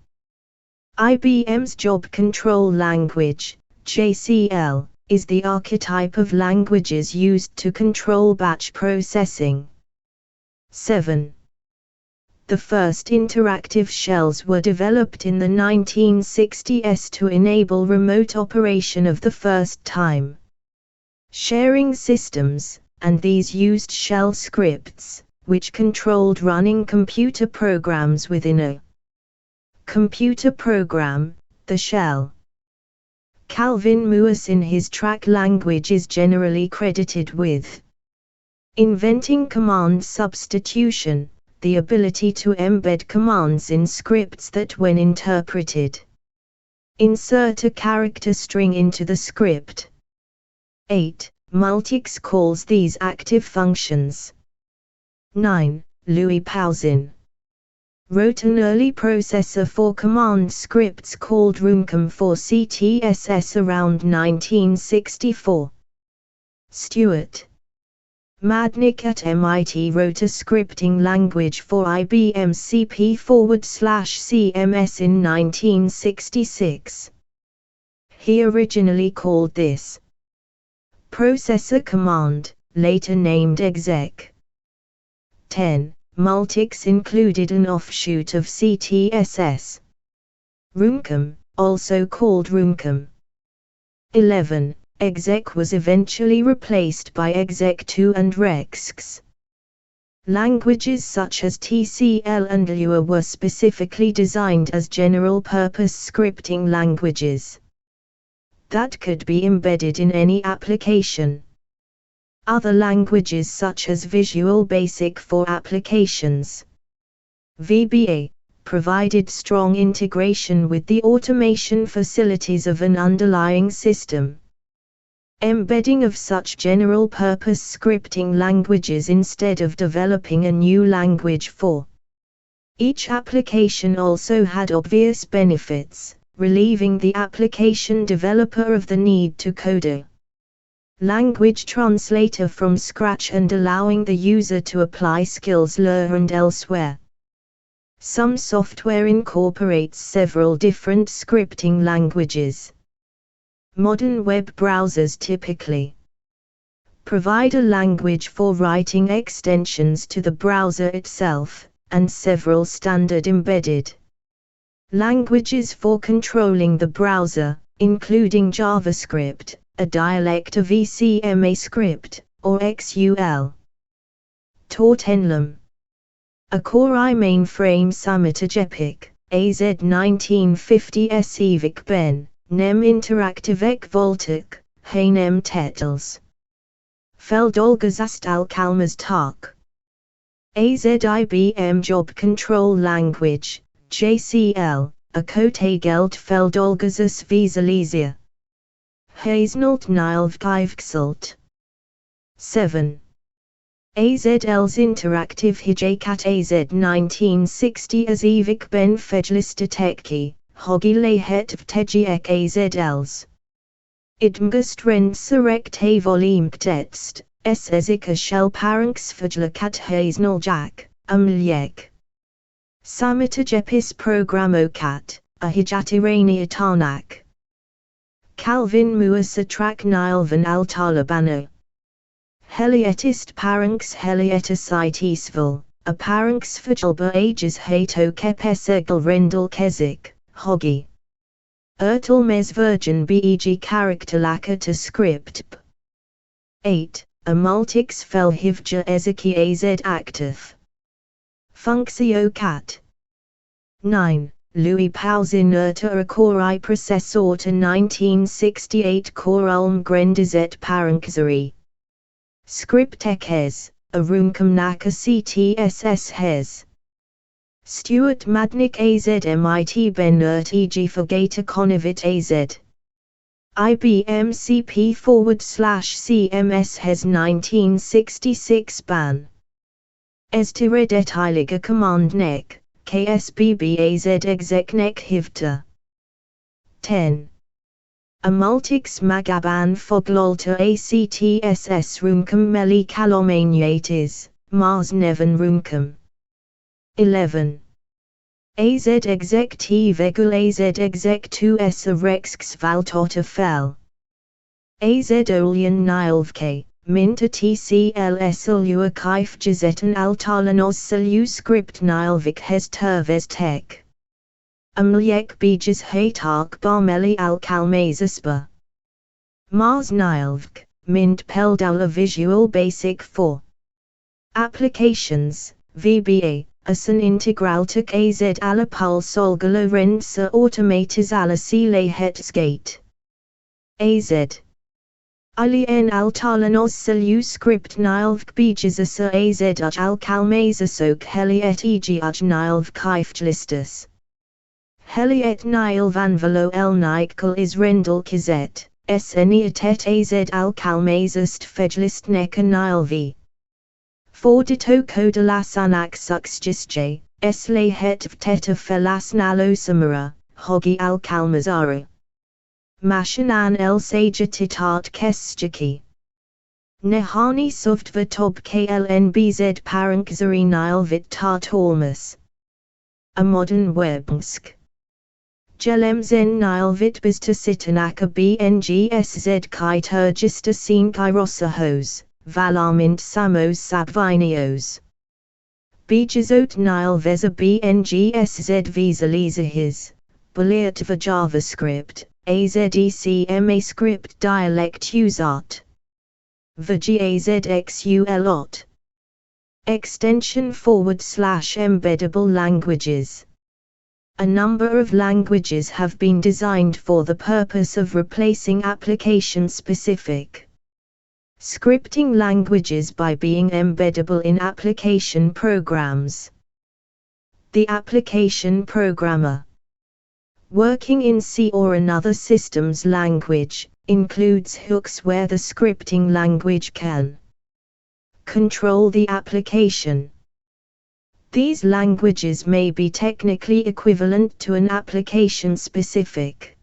IBM's Job Control Language, JCL, is the archetype of languages used to control batch processing. 7. The first interactive shells were developed in the 1960s to enable remote operation of the first time. Sharing systems, and these used shell scripts, which controlled running computer programs within a computer program, the shell. Calvin Lewis in his track language is generally credited with inventing command substitution, the ability to embed commands in scripts that when interpreted, insert a character string into the script. 8. Multics calls these active functions. 9. Louis Pausin wrote an early processor for command scripts called Runcom for CTSS around 1964. Stewart Madnick at MIT wrote a scripting language for IBM CP/CMS in 1966. He originally called this processor command, later named exec. 10. Multics included an offshoot of CTSS. Roomcom, also called Roomcom. 11. Exec was eventually replaced by exec2 and rexx. Languages such as TCL and Lua were specifically designed as general-purpose scripting languages that could be embedded in any application. Other languages such as Visual Basic for Applications (VBA) provided strong integration with the automation facilities of an underlying system. Embedding of such general-purpose scripting languages instead of developing a new language for each application also had obvious benefits, relieving the application developer of the need to code a language translator from scratch and allowing the user to apply skills learned elsewhere. Some software incorporates several different scripting languages. Modern web browsers typically provide a language for writing extensions to the browser itself, and several standard embedded languages for controlling the browser, including JavaScript, a dialect of ECMAScript, or XUL. Tortenlum. A Core I mainframe Samitajepic, AZ 1950 Evik Ben, Nem Interactivek Voltic, Hanem Tétels. Feldolgazast Alkalmas Tak. AZ IBM Job Control Language, JCL, a Kotegeld Feldolgazas Visalesia. Hazenalt Nilvkivksalt. 7. AZL's Interactive Hijakat AZ 1960 as Evik Ben Fejlistatekki, Hogi Lehet Vtegiek AZL's. Idmgust Rendszerüzemeltető Volumtext, Ezek a Shell Paranks Fejlakat Hazenaljak, Amliek. Samitajepis Programokat, a Hijatirani Atanak. Calvin Muasatrak Nilvan Altalabano. Helietist Paranks Helietisitesval, a Paranks Fajalba Ages Hato Kepesegel Rendel Kezik, Hogi. Ertelmes Virgin Beg Characterlaka to Script. 8. A Multics Felhivja Ezeki Az Active. Funxio Cat. 9. Louis Pausinerta a Core I Processorta 1968 Core Ulm Grendizet Paranksari. Scriptek Hes, a Roomcom Naka CTSS Hes. Stuart Madnik AZMIT Benert EG Fogata Konavit AZ. IBM CP/CMS Hes 1966 Ban. Estiredet Eiliga Command Nek, KSBB AZ Exec Nek Hivta. 10. A Multics Magaban Foglolta ACTSS Roomcom Meli Kalomaniatis, Mars Neven Roomcom. 11. AZ Exec Vegul AZ Exec 2S a Rexx Valtota Fel. AZ Olian Nilvk, Minta TCLS Ulua Kaif Jazetan Altalanos Salu Script Nilvik Hes Terves Tek. Amliek Bejas Haytark Barmeli Alkalmazaspa. Mars Nilvk, Mint Peldaula Visual Basic 4. Applications, VBA. Asan integraltuk az alapul solgala rendsa automatis ala sile hetsgate. Az. Alien altalanos salu script nilvk bejas asa az uj alkalmazasok heliet eg uj nilv kaifjlistus. Heliet nilvanvalo el nikal is rendel kizet, seniatet az alkalmazast fejlist neka nilvi. Fordito kodalas anak suxjisje, esle het vteta felas nalosamara, hogi alkalmazara. Mashanan el saja titart kesjaki. Nehani suvtva tob klnbz parankzari nilvit tart ormus. A modern webnsk. Jelemzen nilvit bizta sitanaka bngsz kai turgista sin kairosa hose. valamint számos szabványos. Bejegyzett nyelvező BNGSZ vízelizéhez, beleértve JavaScript, AZECMA script dialectusat. VGAZXULot. Extension/embeddable languages. A number of languages have been designed for the purpose of replacing application-specific scripting languages by being embeddable in application programs. The application programmer, working in C or another systems language, includes hooks where the scripting language can control the application. These languages may be technically equivalent to an application-specific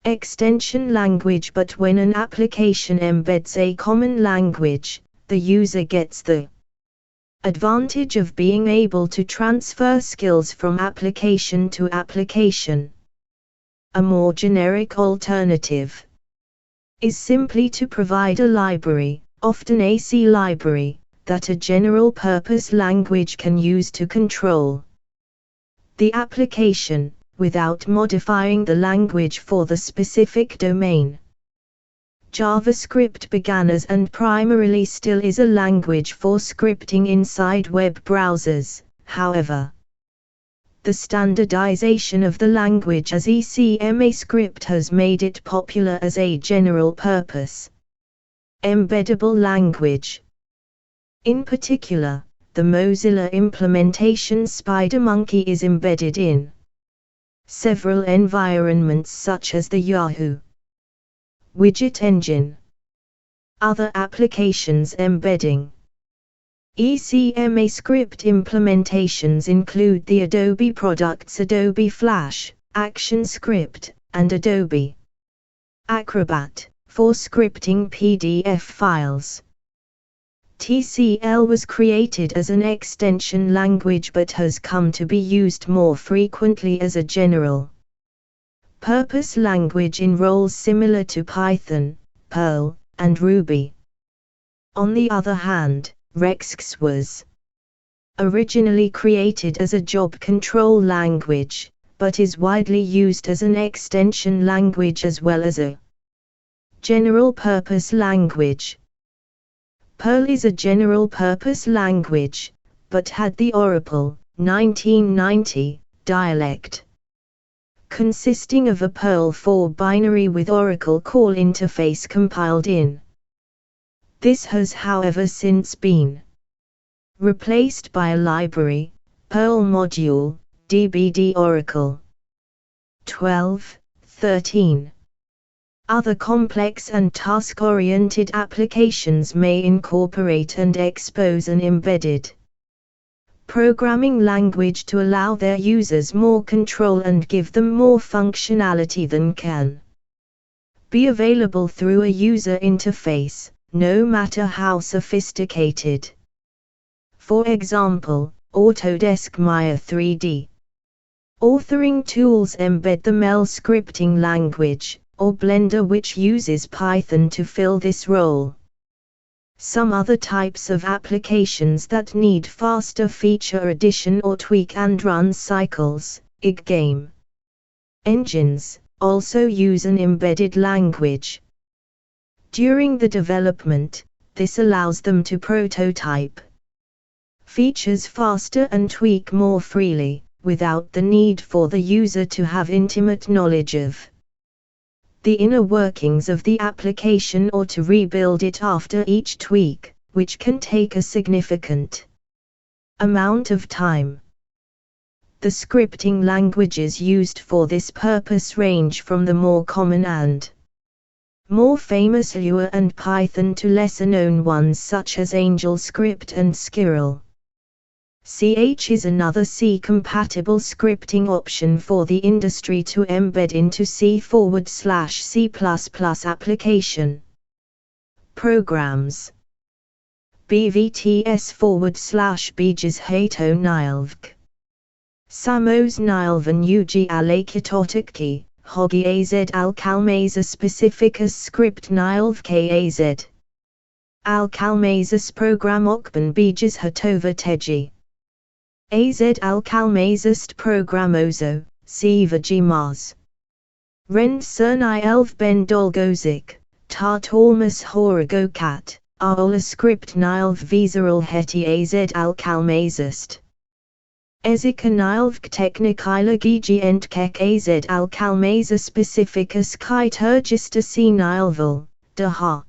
extension language, but when an application embeds a common language, the user gets the advantage of being able to transfer skills from application to application. A more generic alternative is simply to provide a library, often a C library, that a general-purpose language can use to control the application, without modifying the language for the specific domain. JavaScript began as and primarily still is a language for scripting inside web browsers. However, the standardization of the language as ECMAScript has made it popular as a general-purpose embeddable language. In particular, the Mozilla implementation SpiderMonkey is embedded in several environments such as the Yahoo widget engine. Other applications embedding ECMAScript implementations include the Adobe products Adobe Flash, ActionScript, and Adobe Acrobat for scripting PDF files. TCL was created as an extension language but has come to be used more frequently as a general-purpose language in roles similar to Python, Perl, and Ruby. On the other hand, Rex was originally created as a job control language, but is widely used as an extension language as well as a general-purpose language. Perl is a general-purpose language, but had the Oracle 1990 dialect, consisting of a Perl 4 binary with Oracle call interface compiled in. This has however since been replaced by a library, Perl module, DBD Oracle 12.13. Other complex and task-oriented applications may incorporate and expose an embedded programming language to allow their users more control and give them more functionality than can be available through a user interface, no matter how sophisticated. For example, Autodesk Maya 3D authoring tools embed the MEL scripting language, or Blender, which uses Python to fill this role. Some other types of applications that need faster feature addition or tweak and run cycles, game engines, also use an embedded language. During the development, this allows them to prototype features faster and tweak more freely, without the need for the user to have intimate knowledge of the inner workings of the application or to rebuild it after each tweak, which can take a significant amount of time. The scripting languages used for this purpose range from the more common and more famous Lua and Python to lesser-known ones such as AngelScript and Squirrel. CH is another C-compatible scripting option for the industry to embed into C/C++ application programs. BVTS/Bejezheto Nylvk. Samos Nylvan Uji Alakitotiki, Hogi AZ Alkalmaza Specificus Script Nylvk AZ. Alkalmazes program okban bijas hatova teji. Az alkalmazest programozo, sivaji maz. Rendszerüzemeltető elv ben dolgozik, tart olmas horagokat, ola script nyelv vizual heti az alkalmazest. Ezek a nyelv technikilag egyentkek az alkalmaza specificus kitergister nyelvul, de ha.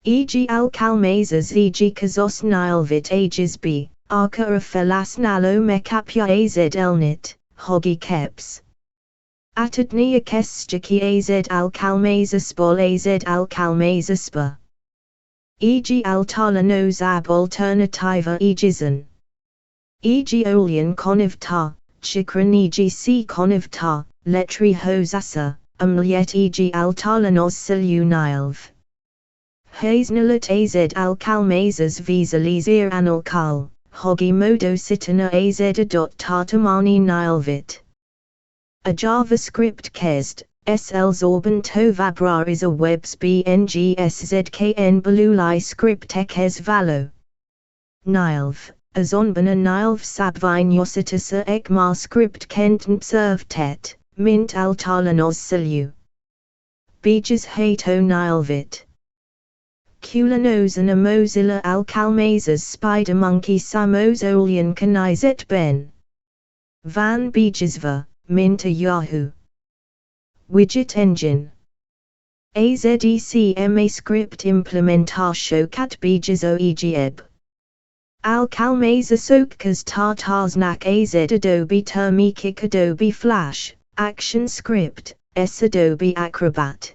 E.g. alkalmazes e.g. kazos nyelvit ages b, arca a felasnalo mekapya az elnit, hogi keps. Atadnia kestjaki az alkalmazespol az alkalmazespa. E.g. altalanos ab alternativa egizan. E.g. olian konivta, chikran e.g. c konivta, letri hosasa, umliet e.g. altalanos silunilv. Haznalat az alkalmazes visalizir analkal, hogi modo sitana az tartamani nilvit. A JavaScript kest, SL zorban to vabrar is a webs bngszkn beluli script ekes valo. Nilv, azonban a nilv sabvinositasa ekmar script kentent servtet, mint altalanos silu. Bijas hato nilvit. Culanos and a Mozilla alkalmazes spider monkey samos olian kanizet ben. Van bijasva, minta Yahoo. Widget engine. AZECMA script implementatio cat bijaso egeb. Alkalmaza sokkas tartarsnak az Adobe Termikik Adobe Flash, Action Script, Adobe Acrobat.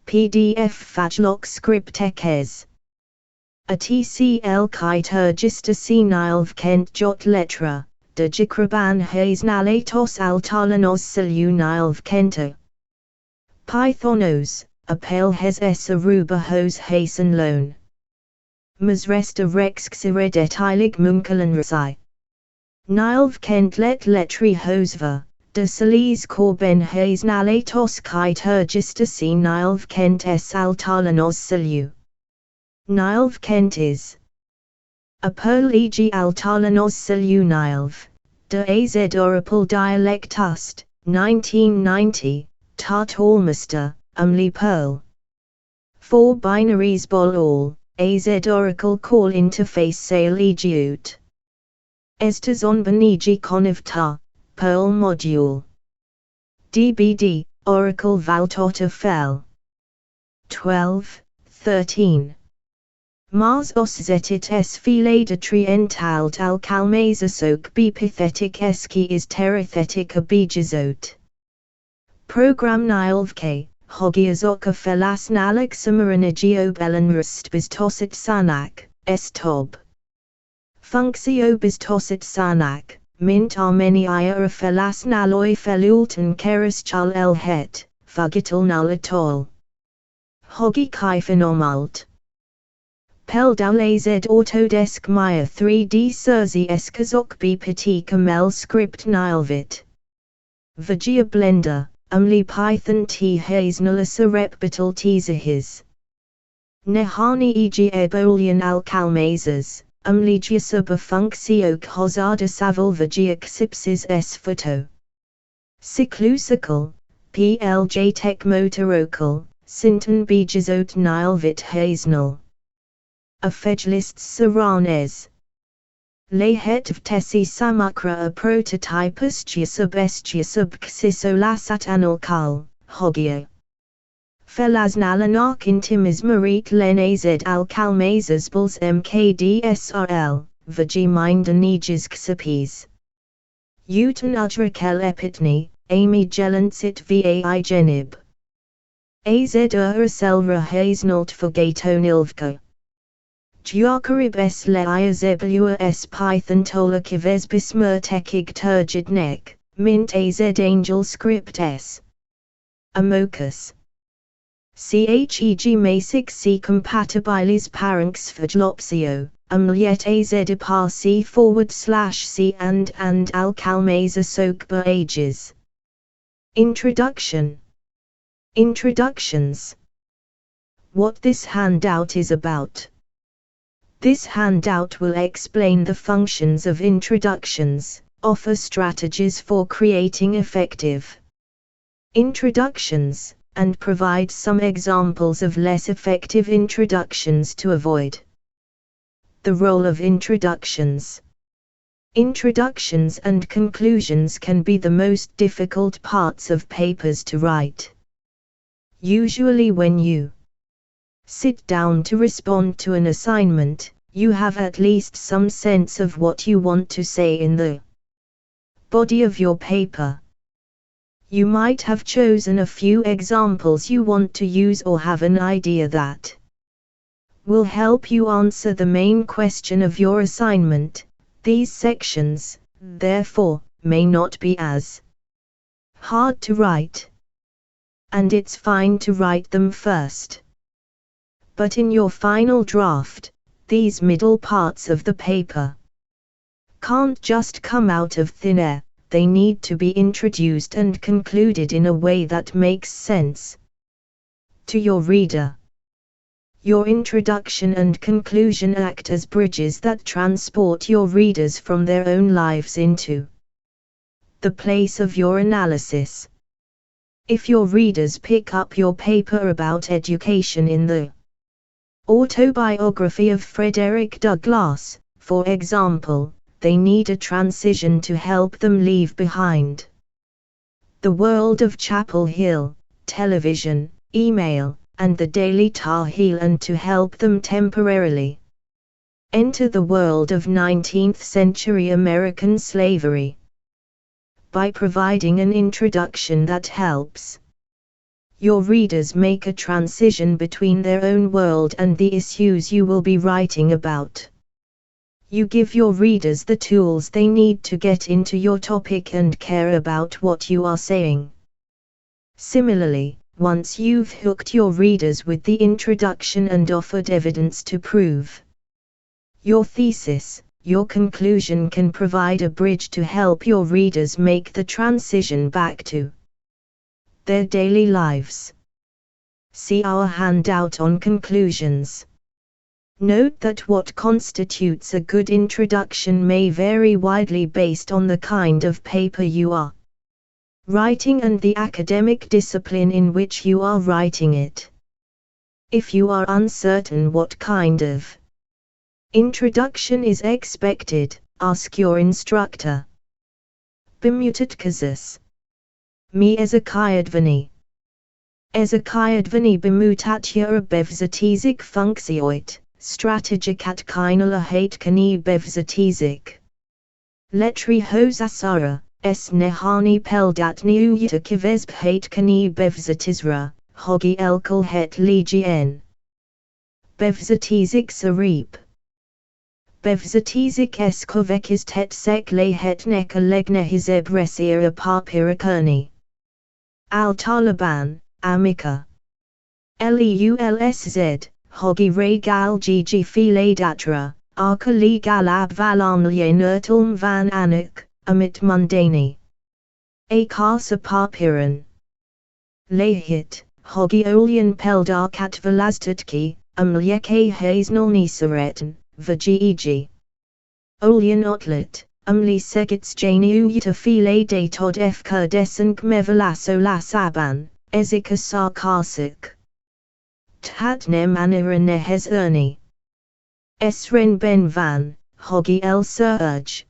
PDF Fajlock script ekes. A TCL kitergister sinilv kent jot letra, de jikraban haznalatos altalanos silunilv kento. Pythonos, a pale hes aruba hos hasen loan. Mazresta rex xiredetilig munkalan rasai. Nilv kent let letri hosva. De Solis Corben Haznalatos kitergister si Nilv Kent S altalanos silu. Nilv Kent is a Pearl e.g. altalanos silu Nilv, de Az Orapal dialectust, 1990, Tart Almaster, Umli Pearl. 4 binaries bol all, Az Oracle call interface sale e.g. ut. Estas onban e.g. conivta. Perl module. DBD, Oracle Valtota Fell. 12, 13. Mars oszetit s filadatri entalt alkalmazasok bipathetic eski is terathetic abijazot. Program nilvk, hogiazok a felas nalik samaranagio belanrust biztosit sanak, estob. Funksio biztosit sanak. Mint armenia a felas naloi felultan keras chal el het, fugital nulatol. Hogi kaifanomalt. Peldaulazed autodesk maya 3D surzi eskazok bpt kamel script nilvit. Vagia blender, umli python t haznalasa repbital teasahis. Nehani e.g. ebolian alkalmazes. Umligiasub a funksiok hozada savalvagiak sipsis s photo. Siklusical, plj tek motorokal, sinton bijazot nilvit haznal. A fejlists saranes. Lehet vtesi samakra a prototypus giasub xisolasat analkal, hogia. Felaznalanark intimis marit len az alkalmazes buls mkdsrl, vagi mindanijas ksapis. Utan udrakel epitni, ami gelansit vai genib. Az urselra haznalt fugatonilvka. Giacarib s leia zebulua s python tola kives bismertekig turgidnek, mint az angel script s. Amocus. Cheg masic c compatibilis paranx fajlopsio, umliet az par c /c and alkalmaza sokba ages. Introduction. Introductions. what this handout is about. This handout will explain the functions of introductions, offer strategies for creating effective introductions, and provide some examples of less effective introductions to avoid. The role of introductions. Introductions and conclusions can be the most difficult parts of papers to write. Usually when you sit down to respond to an assignment, you have at least some sense of what you want to say in the body of your paper. You might have chosen a few examples you want to use or have an idea that will help you answer the main question of your assignment. These sections, therefore, may not be as hard to write. And it's fine to write them first. But in your final draft, these middle parts of the paper can't just come out of thin air. They need to be introduced and concluded in a way that makes sense to your reader. Your introduction and conclusion act as bridges that transport your readers from their own lives into the place of your analysis. If your readers pick up your paper about education in the autobiography of Frederick Douglass, for example, they need a transition to help them leave behind the world of Chapel Hill, television, email, and the Daily Tar Heel, and to help them temporarily enter the world of 19th century American slavery. By providing an introduction that helps your readers make a transition between their own world and the issues you will be writing about, you give your readers the tools they need to get into your topic and care about what you are saying. Similarly, once you've hooked your readers with the introduction and offered evidence to prove your thesis, your conclusion can provide a bridge to help your readers make the transition back to their daily lives. See our handout on conclusions. Note that what constitutes a good introduction may vary widely based on the kind of paper you are writing and the academic discipline in which you are writing it. If you are uncertain what kind of introduction is expected, ask your instructor. Bemutet kazus. Mi ezekayadvani. Ezekayadvani bemutatya bevzatizik funkcioit. Strategicat kainala hate kani bevzatizik. Letri hosasara, es nehani peldat niuyita kivesp hate kani bevzatizra, hogi elkal het legien. Bevzatizik sarip. Bevzatizik eskovekis tet sek le het neka legne hizeb resira papirakerni. Al Taliban, Amika. Leulsz. Hogi regal gigi file datra, arca legal abvalan lienertelm van anak, amit mundani. A casa papiran. Lehit, hogi olian peldarkat velaztutki, mlieke haznolni saretan, vgeg. Olian otlet, segits janiuyta file de tod fk desenk mevelaso las aban, ezika sarkasik. Tatnem anirene hes erni. Esren ben van, hogi el surge.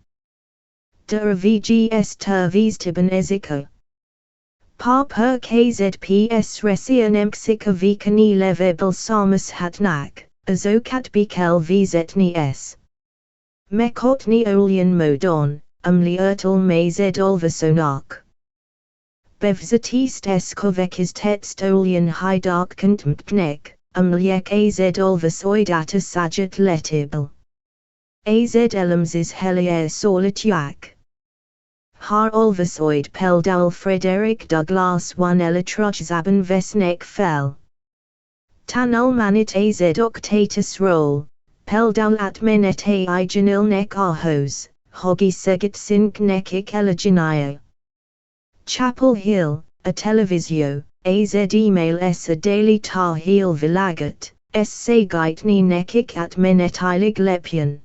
Der vgs tervis tiben ezika. Par per kzps resian emxika vikani levebel samus hatnak, azokat bikel vzetni s. Mekotni olian modon, ertel mazed olvasonak. Bevzatist eskovekis tetst olian hidark contemptnek, liek az olvasoidata sajat letibel. Az elemzis helier solituak. Har olvasoid peldal Frederick Douglass 1 elitruch zaben vesnek fel. Tanul manit az octatus roll, peldal at menete igenil nek arhos, hogi segit sink nekik eleginio. Chapel Hill, a televisio, az email a daily tahil vilagat, segait ni nekik at menetilig lepyan.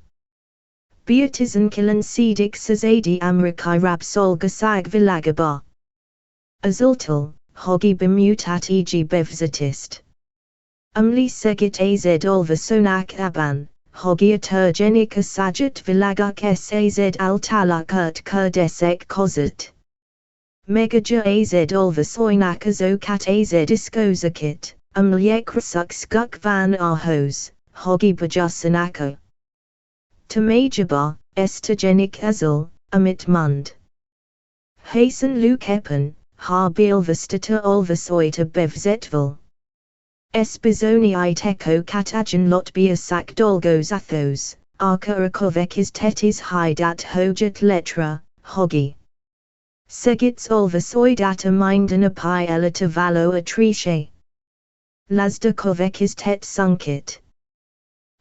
Beatizan kilan sidik sazadi amrikai rapsol gasag vilagaba. Azultal, hogi bemutat eg bevzatist. Umli segit az olva sonak aban, hogi aturgenik asajat vilagak saz altalak kurdesek kozat. Megaja az olva soinak azokat az iskozakit, umliek rasuk skuk van ahos, hogi bajasanako. Tamajaba, estagenik azul, amit mund. Hasan lukepen, ha bilvastata olvasoita bevzetval. Espizoni teko katajan lot biasak dolgos athos, arka is tetis hidat hojat letra, hogi. Segits olvasoidata mindan api elata valo atriche. Lazda is tet sunkit.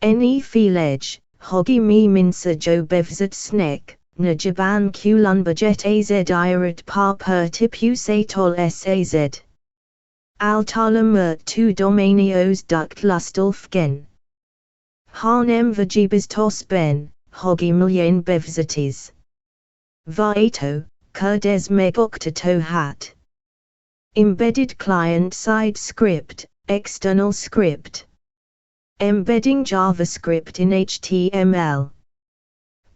Ne filej, hogi mi minsa jo bevzat snek, na jaban kulun budget az irat pa per tipu satol saz. Altala mert tu domanios duct lustulfgen. Hanem vajibas tos ben, hogi million bevzatis. Vaeto, kurdes megoktato hat. Embedded client-side script, external script. Embedding JavaScript in HTML.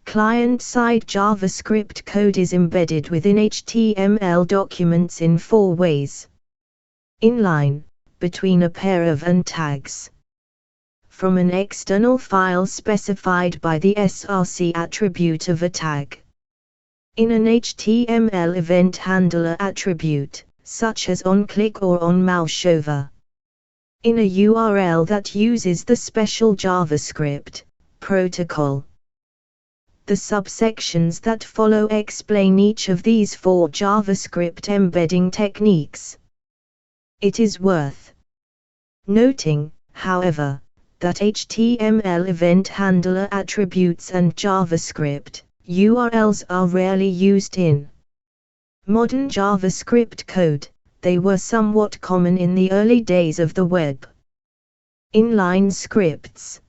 Client-side JavaScript code is embedded within HTML documents in 4 ways. Inline, between a pair of and tags. From an external file specified by the src attribute of a tag. In an HTML event handler attribute, such as onClick or onMouseOver. In a URL that uses the special JavaScript protocol. The subsections that follow explain each of these 4 JavaScript embedding techniques. It is worth noting, however, that HTML event handler attributes and JavaScript URLs are rarely used in modern JavaScript code. They were somewhat common in the early days of the web. Inline scripts.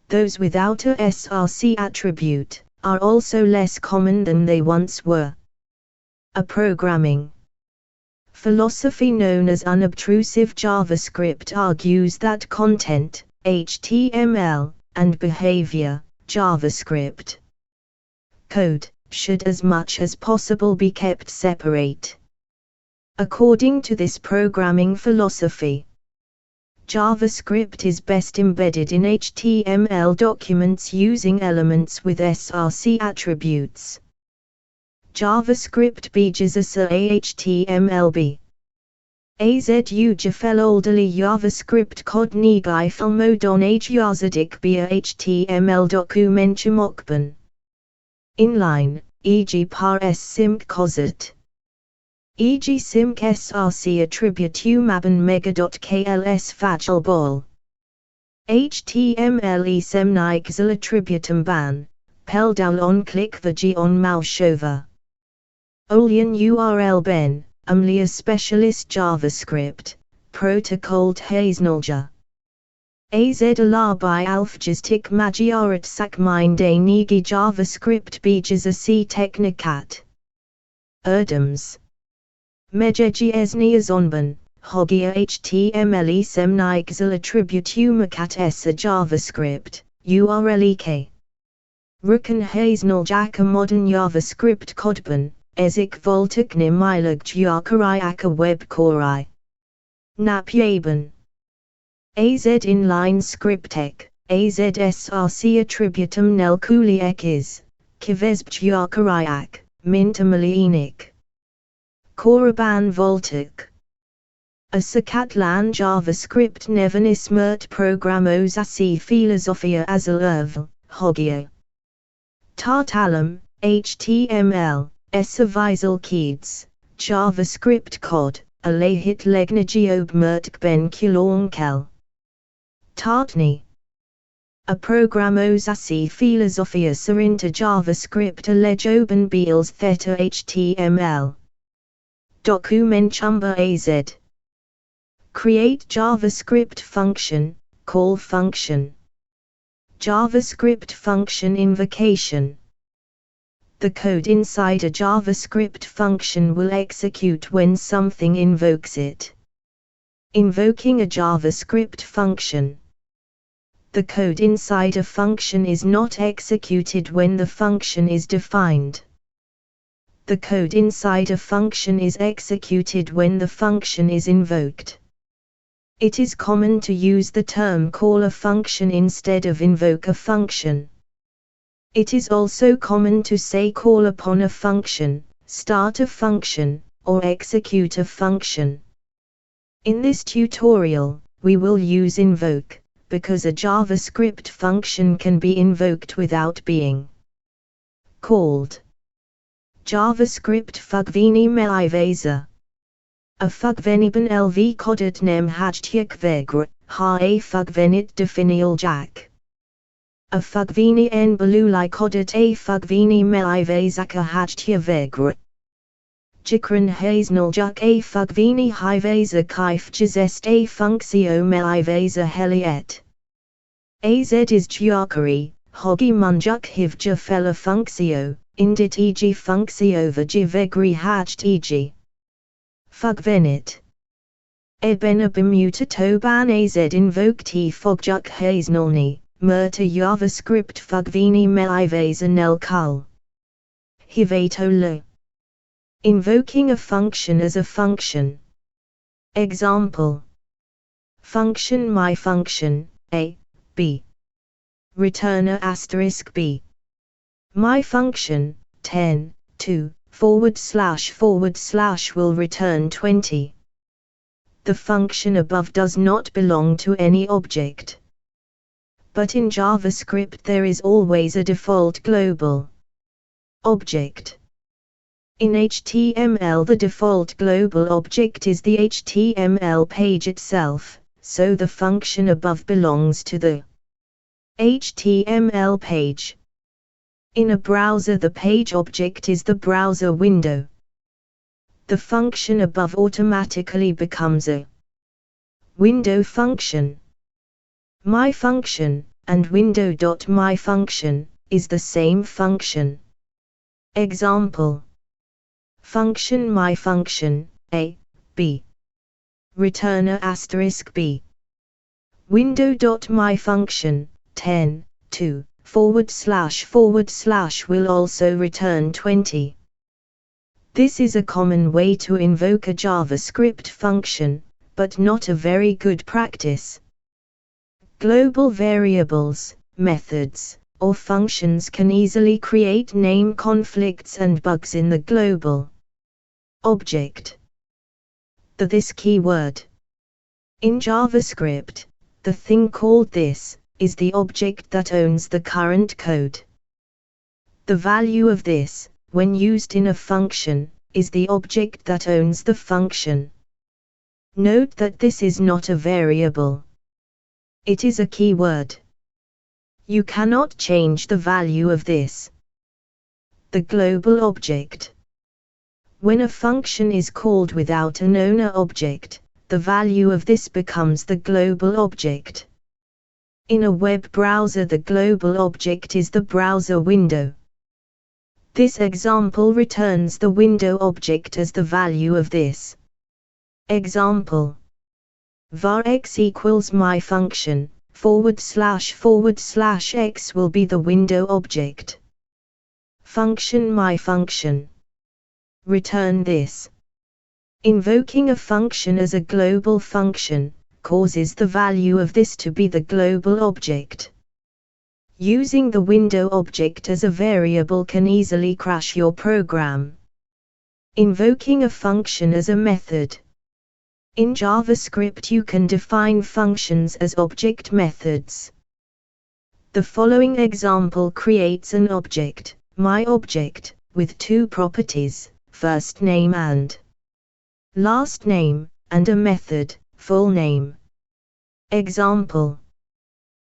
Those without a src attribute are also less common than they once were. A programming philosophy known as unobtrusive JavaScript argues that content, HTML, and behavior, JavaScript code, should as much as possible be kept separate. According to this programming philosophy, JavaScript is best embedded in HTML documents using elements with src attributes. JavaScript bijas asa HTMLB. Azu jafel oldali JavaScript kod nigai filmodon yazadik bia HTML dokumentumokban. Inline, e.g. par simk kozat. E.g. simk src attributum aban mega.kls fajal ball. HTML semnik zal attributum ban, peldal on click vg on moushover. Olian URL ben, umlia specialist JavaScript, protocol haznolja. Az ala by alfjastik magiarat sakminde nigi JavaScript bijas a c technicat. Erdams. Mejeji esnias onban, hogia HTML semnik zal attributumakat esa JavaScript, URLek. Rukan haznolja modern JavaScript kodban. Ezik voltuk ni milag gyakarai aka web korai. Napyaban. Az inline scriptek, az src attributum nel kuliek is, kivesb gyakarayak, mintamalinik. Koraban voltuk. A sakatlan JavaScript nevan ismert programos asi filosofia azalurv, hogio. Tartalam, HTML. Esavizal Keeds, JavaScript Cod, Alahit Legnagiob Mertk Ben Kulonkel. Tartni. A programos asi filosofia sarinta JavaScript alejoben beals theta HTML. Dokumentumba az. Create JavaScript function, call function. JavaScript function invocation. The code inside a JavaScript function will execute when something invokes it. Invoking a JavaScript function. The code inside a function is not executed when the function is defined. The code inside a function is executed when the function is invoked. It is common to use the term call a function instead of invoke a function. It is also common to say call upon a function, start a function, or execute a function. In this tutorial, we will use invoke, because a JavaScript function can be invoked without being called. JavaScript fugvini meiveza. A fugveniben lv kodet nem hajtjek vegr, ha a fugvenit definial jack. A fugvini en beluli kodet a fugvini meivezaka hajtje vegr. Jikran haznaljuk a fugvini hiveza kaif jazest a funktio meiveza heliet. Az is giakari, hogi munjuk hivja fella funktio, indit eg funktio vji vegri hacht eg. Fugvenit. Ebena bemuta toban az invoked he fogjuk haznalni, murta JavaScript fugvini meiveza nel kul. Hivato lo. Invoking a function as a function. Example. Function my function, a, b. Returner asterisk b. My function, 10, 2, / will return 20. The function above does not belong to any object. But in JavaScript there is always a default global object. In HTML the default global object is the HTML page itself, so the function above belongs to the HTML page. In a browser the page object is the browser window. The function above automatically becomes a window function. My function, and window.myFunction, is the same function. Example. Function my function, a, b. Returner asterisk b. Window.myFunction, 10, 2, / will also return 20. This is a common way to invoke a JavaScript function, but not a very good practice. Global variables, methods, or functions can easily create name conflicts and bugs in the global object. This keyword. In JavaScript, the thing called this is the object that owns the current code. The value of this, when used in a function, is the object that owns the function. Note that this is not a variable. It is a keyword. You cannot change the value of this. The global object. When a function is called without an owner object, the value of this becomes the global object. In a web browser the global object is the browser window. This example returns the window object as the value of this. Example. var x equals my function, / x will be the window object. Function my function. Return this. Invoking a function as a global function causes the value of this to be the global object. Using the window object as a variable can easily crash your program. Invoking a function as a method. In JavaScript you can define functions as object methods. The following example creates an object, my object, with two properties, first name and last name, and a method, full name. Example.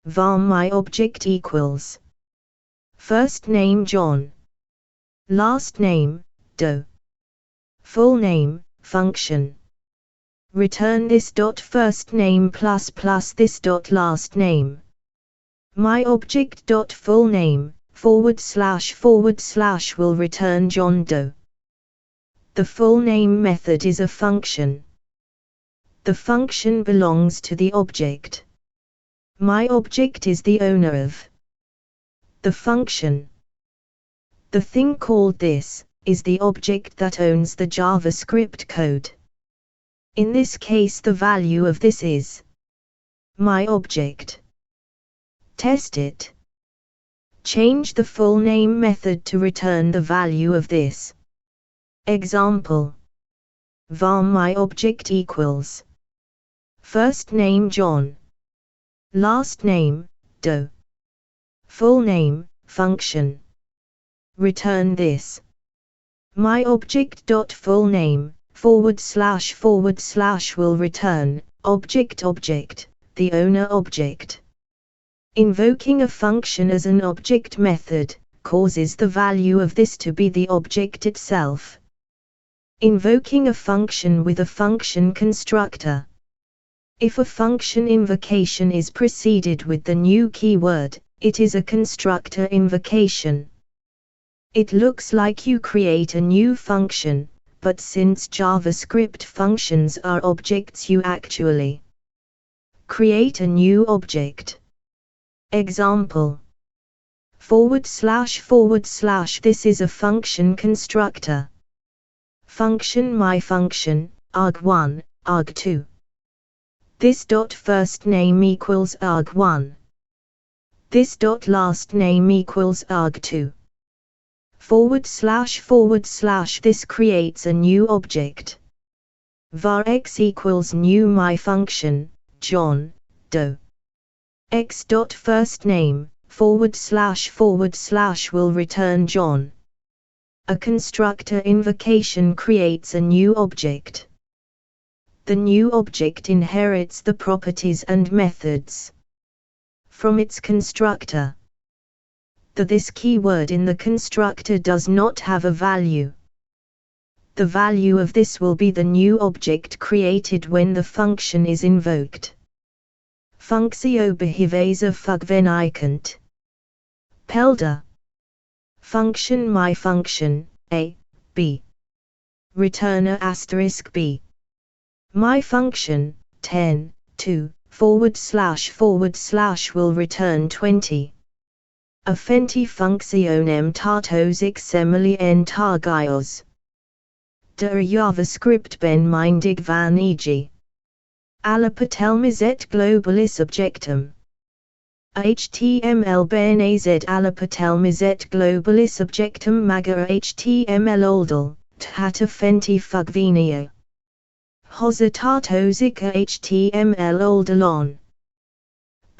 var my object equals first name John, last name, Doe, full name, function. Return this dot first name plus this dot last name. My object dot full name / will return John Doe. The full name method is a function. The function belongs to the object. My object is the owner of the function. The thing called this is the object that owns the JavaScript code. In this case, the value of this is my object. Test it. Change the full name method to return the value of this. Example: var my object equals first name John, last name Doe, full name function. Return this. My object dot full name / will return object, the owner object. Invoking a function as an object method causes the value of this to be the object itself. Invoking a function with a function constructor. If a function invocation is preceded with the new keyword, it is a constructor invocation. It looks like you create a new function, but since JavaScript functions are objects, you actually create a new object. Example: // this is a function constructor. Function my function, arg1, arg2. This dot first name equals arg1. This dot last name equals arg2. // this creates a new object. var x equals new my function, John Doe. X dot first name / will return John. A constructor invocation creates a new object. The new object inherits the properties and methods from its constructor. This keyword in the constructor does not have a value. The value of this will be the new object created when the function is invoked. Funktionsbeweise vergewinnt. Pelder. Function my function, a, b. Returner * b. My function, 10, 2, / will return 20. Affenti Funktionen Tartosixemeli en Targios. Der JavaScript ben myndig van eg. Alle patelmiset globalis objectum. HTML ben az alle patelmiset globalis objectum maga HTML oldal, tata fenti fugvinia. Hoza tartosica HTML oldalon.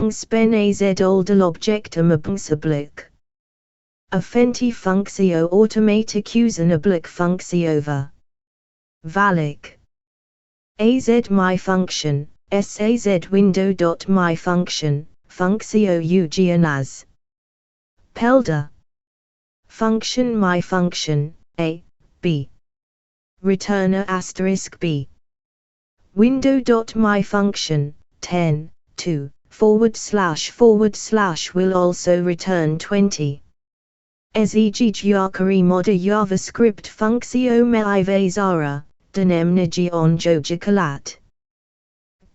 Spen az oldal objectum abungsablik. Affenti funktio automatic usenablik funktiover. Valik. Az my function, saz window.my function, funktio eugenas. Pelder. Function my function, a, b. Returner * b. Window.my function, 10, 2, / will also return 20. Ezeg giacari moda JavaScript funktio mei zara, denemnigi on jojikalat.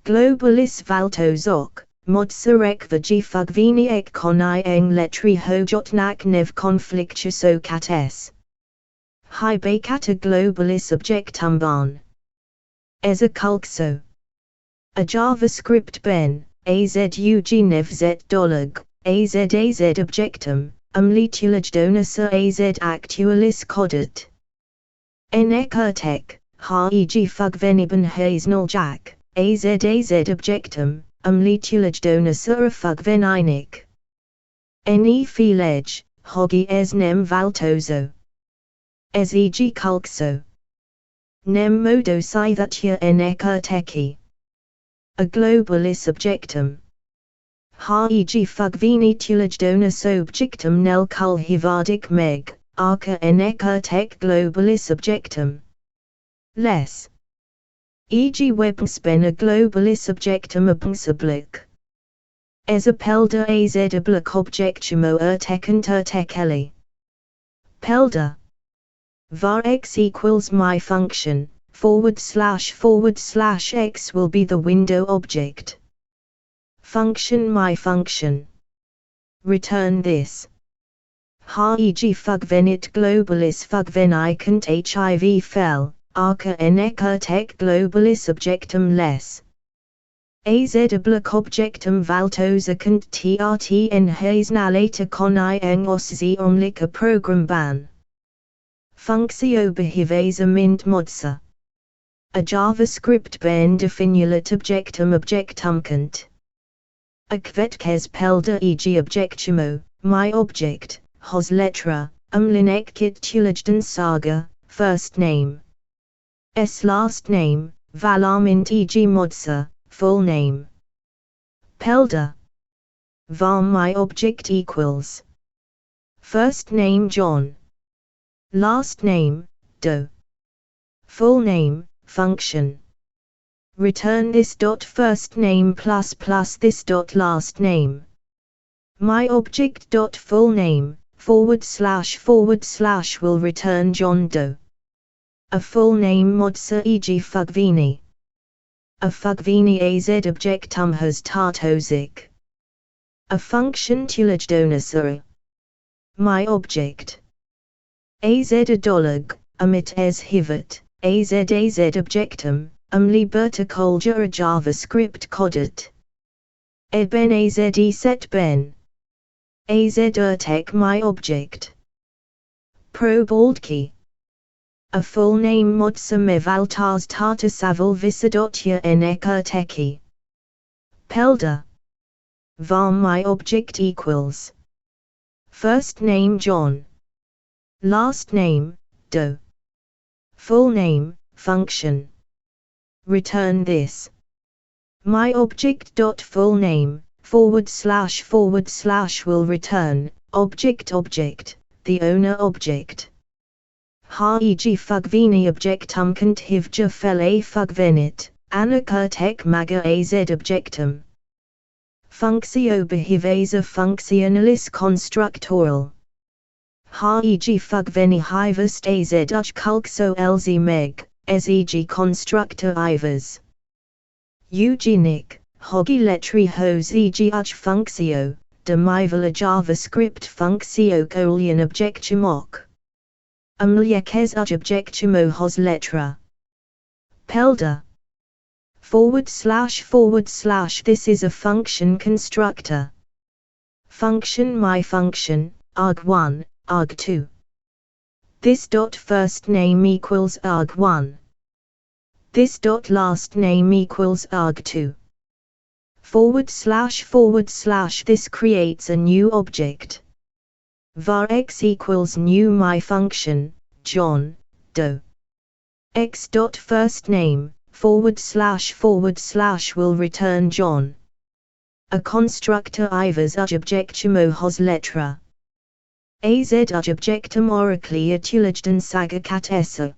Globalis valtozok, modsarek vagi fugvini ek konai eng letri hojotnak nev konflictuso kates. Hibekata globalis objectumban. Eza kulkso. A JavaScript ben, azug nev z dolog, az objectum, umlitulagdonasa az actualis codet. Enekertek, heg fugveniben haznaljack, az objectum, umlitulagdonasa fugveninik. Eni filej, hogi nem valtozo. Ezeg kulkso. Nem modo thatya enekerteki. A globalis objectum. Heg fugvini tulagdonas objectum nel kulhivardik meg, arca enekertek globalis objectum. Less. e.g. websben a globalis objectum abnsablik. Es appelder azablik objectumo ertekeli. Pelder. Var x equals my function, // x will be the window object. Function my function. Return this. Ha e.g. fugvenit globalis fugven icant hiv fel, arca enekertek globalis objectum les. Azablik objectum valtosacant trtn haisnalata con os z onlika program ban. Funktio behaves a mint modsa. A JavaScript ben definulat objectum objectumcant. Akvetkes pelder e.g. objectumo, my object, hos letra, linekit tulajdan saga, first name. S last name, valarmint e.g. modsa, full name. Pelder. Var my object equals. First name John. Last name, Doe. Full name, function. Return this dot first name plus this dot last name. My object dot full name, / will return John Doe. A full name modsa e.g. fugvini. A fugvini az objectum has tartosic. A function tulajdonisura. My object. Az adolog, amit es hivat, az objectum, liberta colja a JavaScript codet. Ben az set ben. Az ertek my object. Probaldki. A full name modsa mevaltars tartasaval visadotya enekerteki. Pelder. Var my object equals. First name John. Last name, Doe. Full name, function. Return this. My object dot full name, / will return, object, the owner object. Ha e.g. fugvini objectumcant hivja fel a fugvenit, anakertek maga az objectum. Funktio behaves a functionalis constructoral. Ha e.g. fugveni hivest az kulkso lz meg, es e.g. constructor ivers. Eugenic, hogi letri hos e.g. funktio, de mivala JavaScript funktio golian objectumok. Amliekes objectumo hos letra. Pelder. / this is a function constructor. Function my function, arg1, arg2. This dot first name equals arg1. This dot last name equals arg2. / this creates a new object. Var x equals new my function, John, Doe. X dot first name, / will return John. A constructor ivers objectumo hos letra. Az objectum oraclia tulajdan saga cat essa.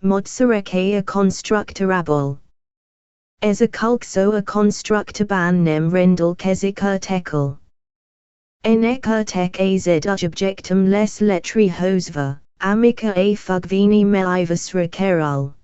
Modsareke a constructor abol. Es a kulkso a constructor ban nem rendel kesik tekel. Enekertek az objectum les letri hosva, amica a fugvini me ivas rekeral.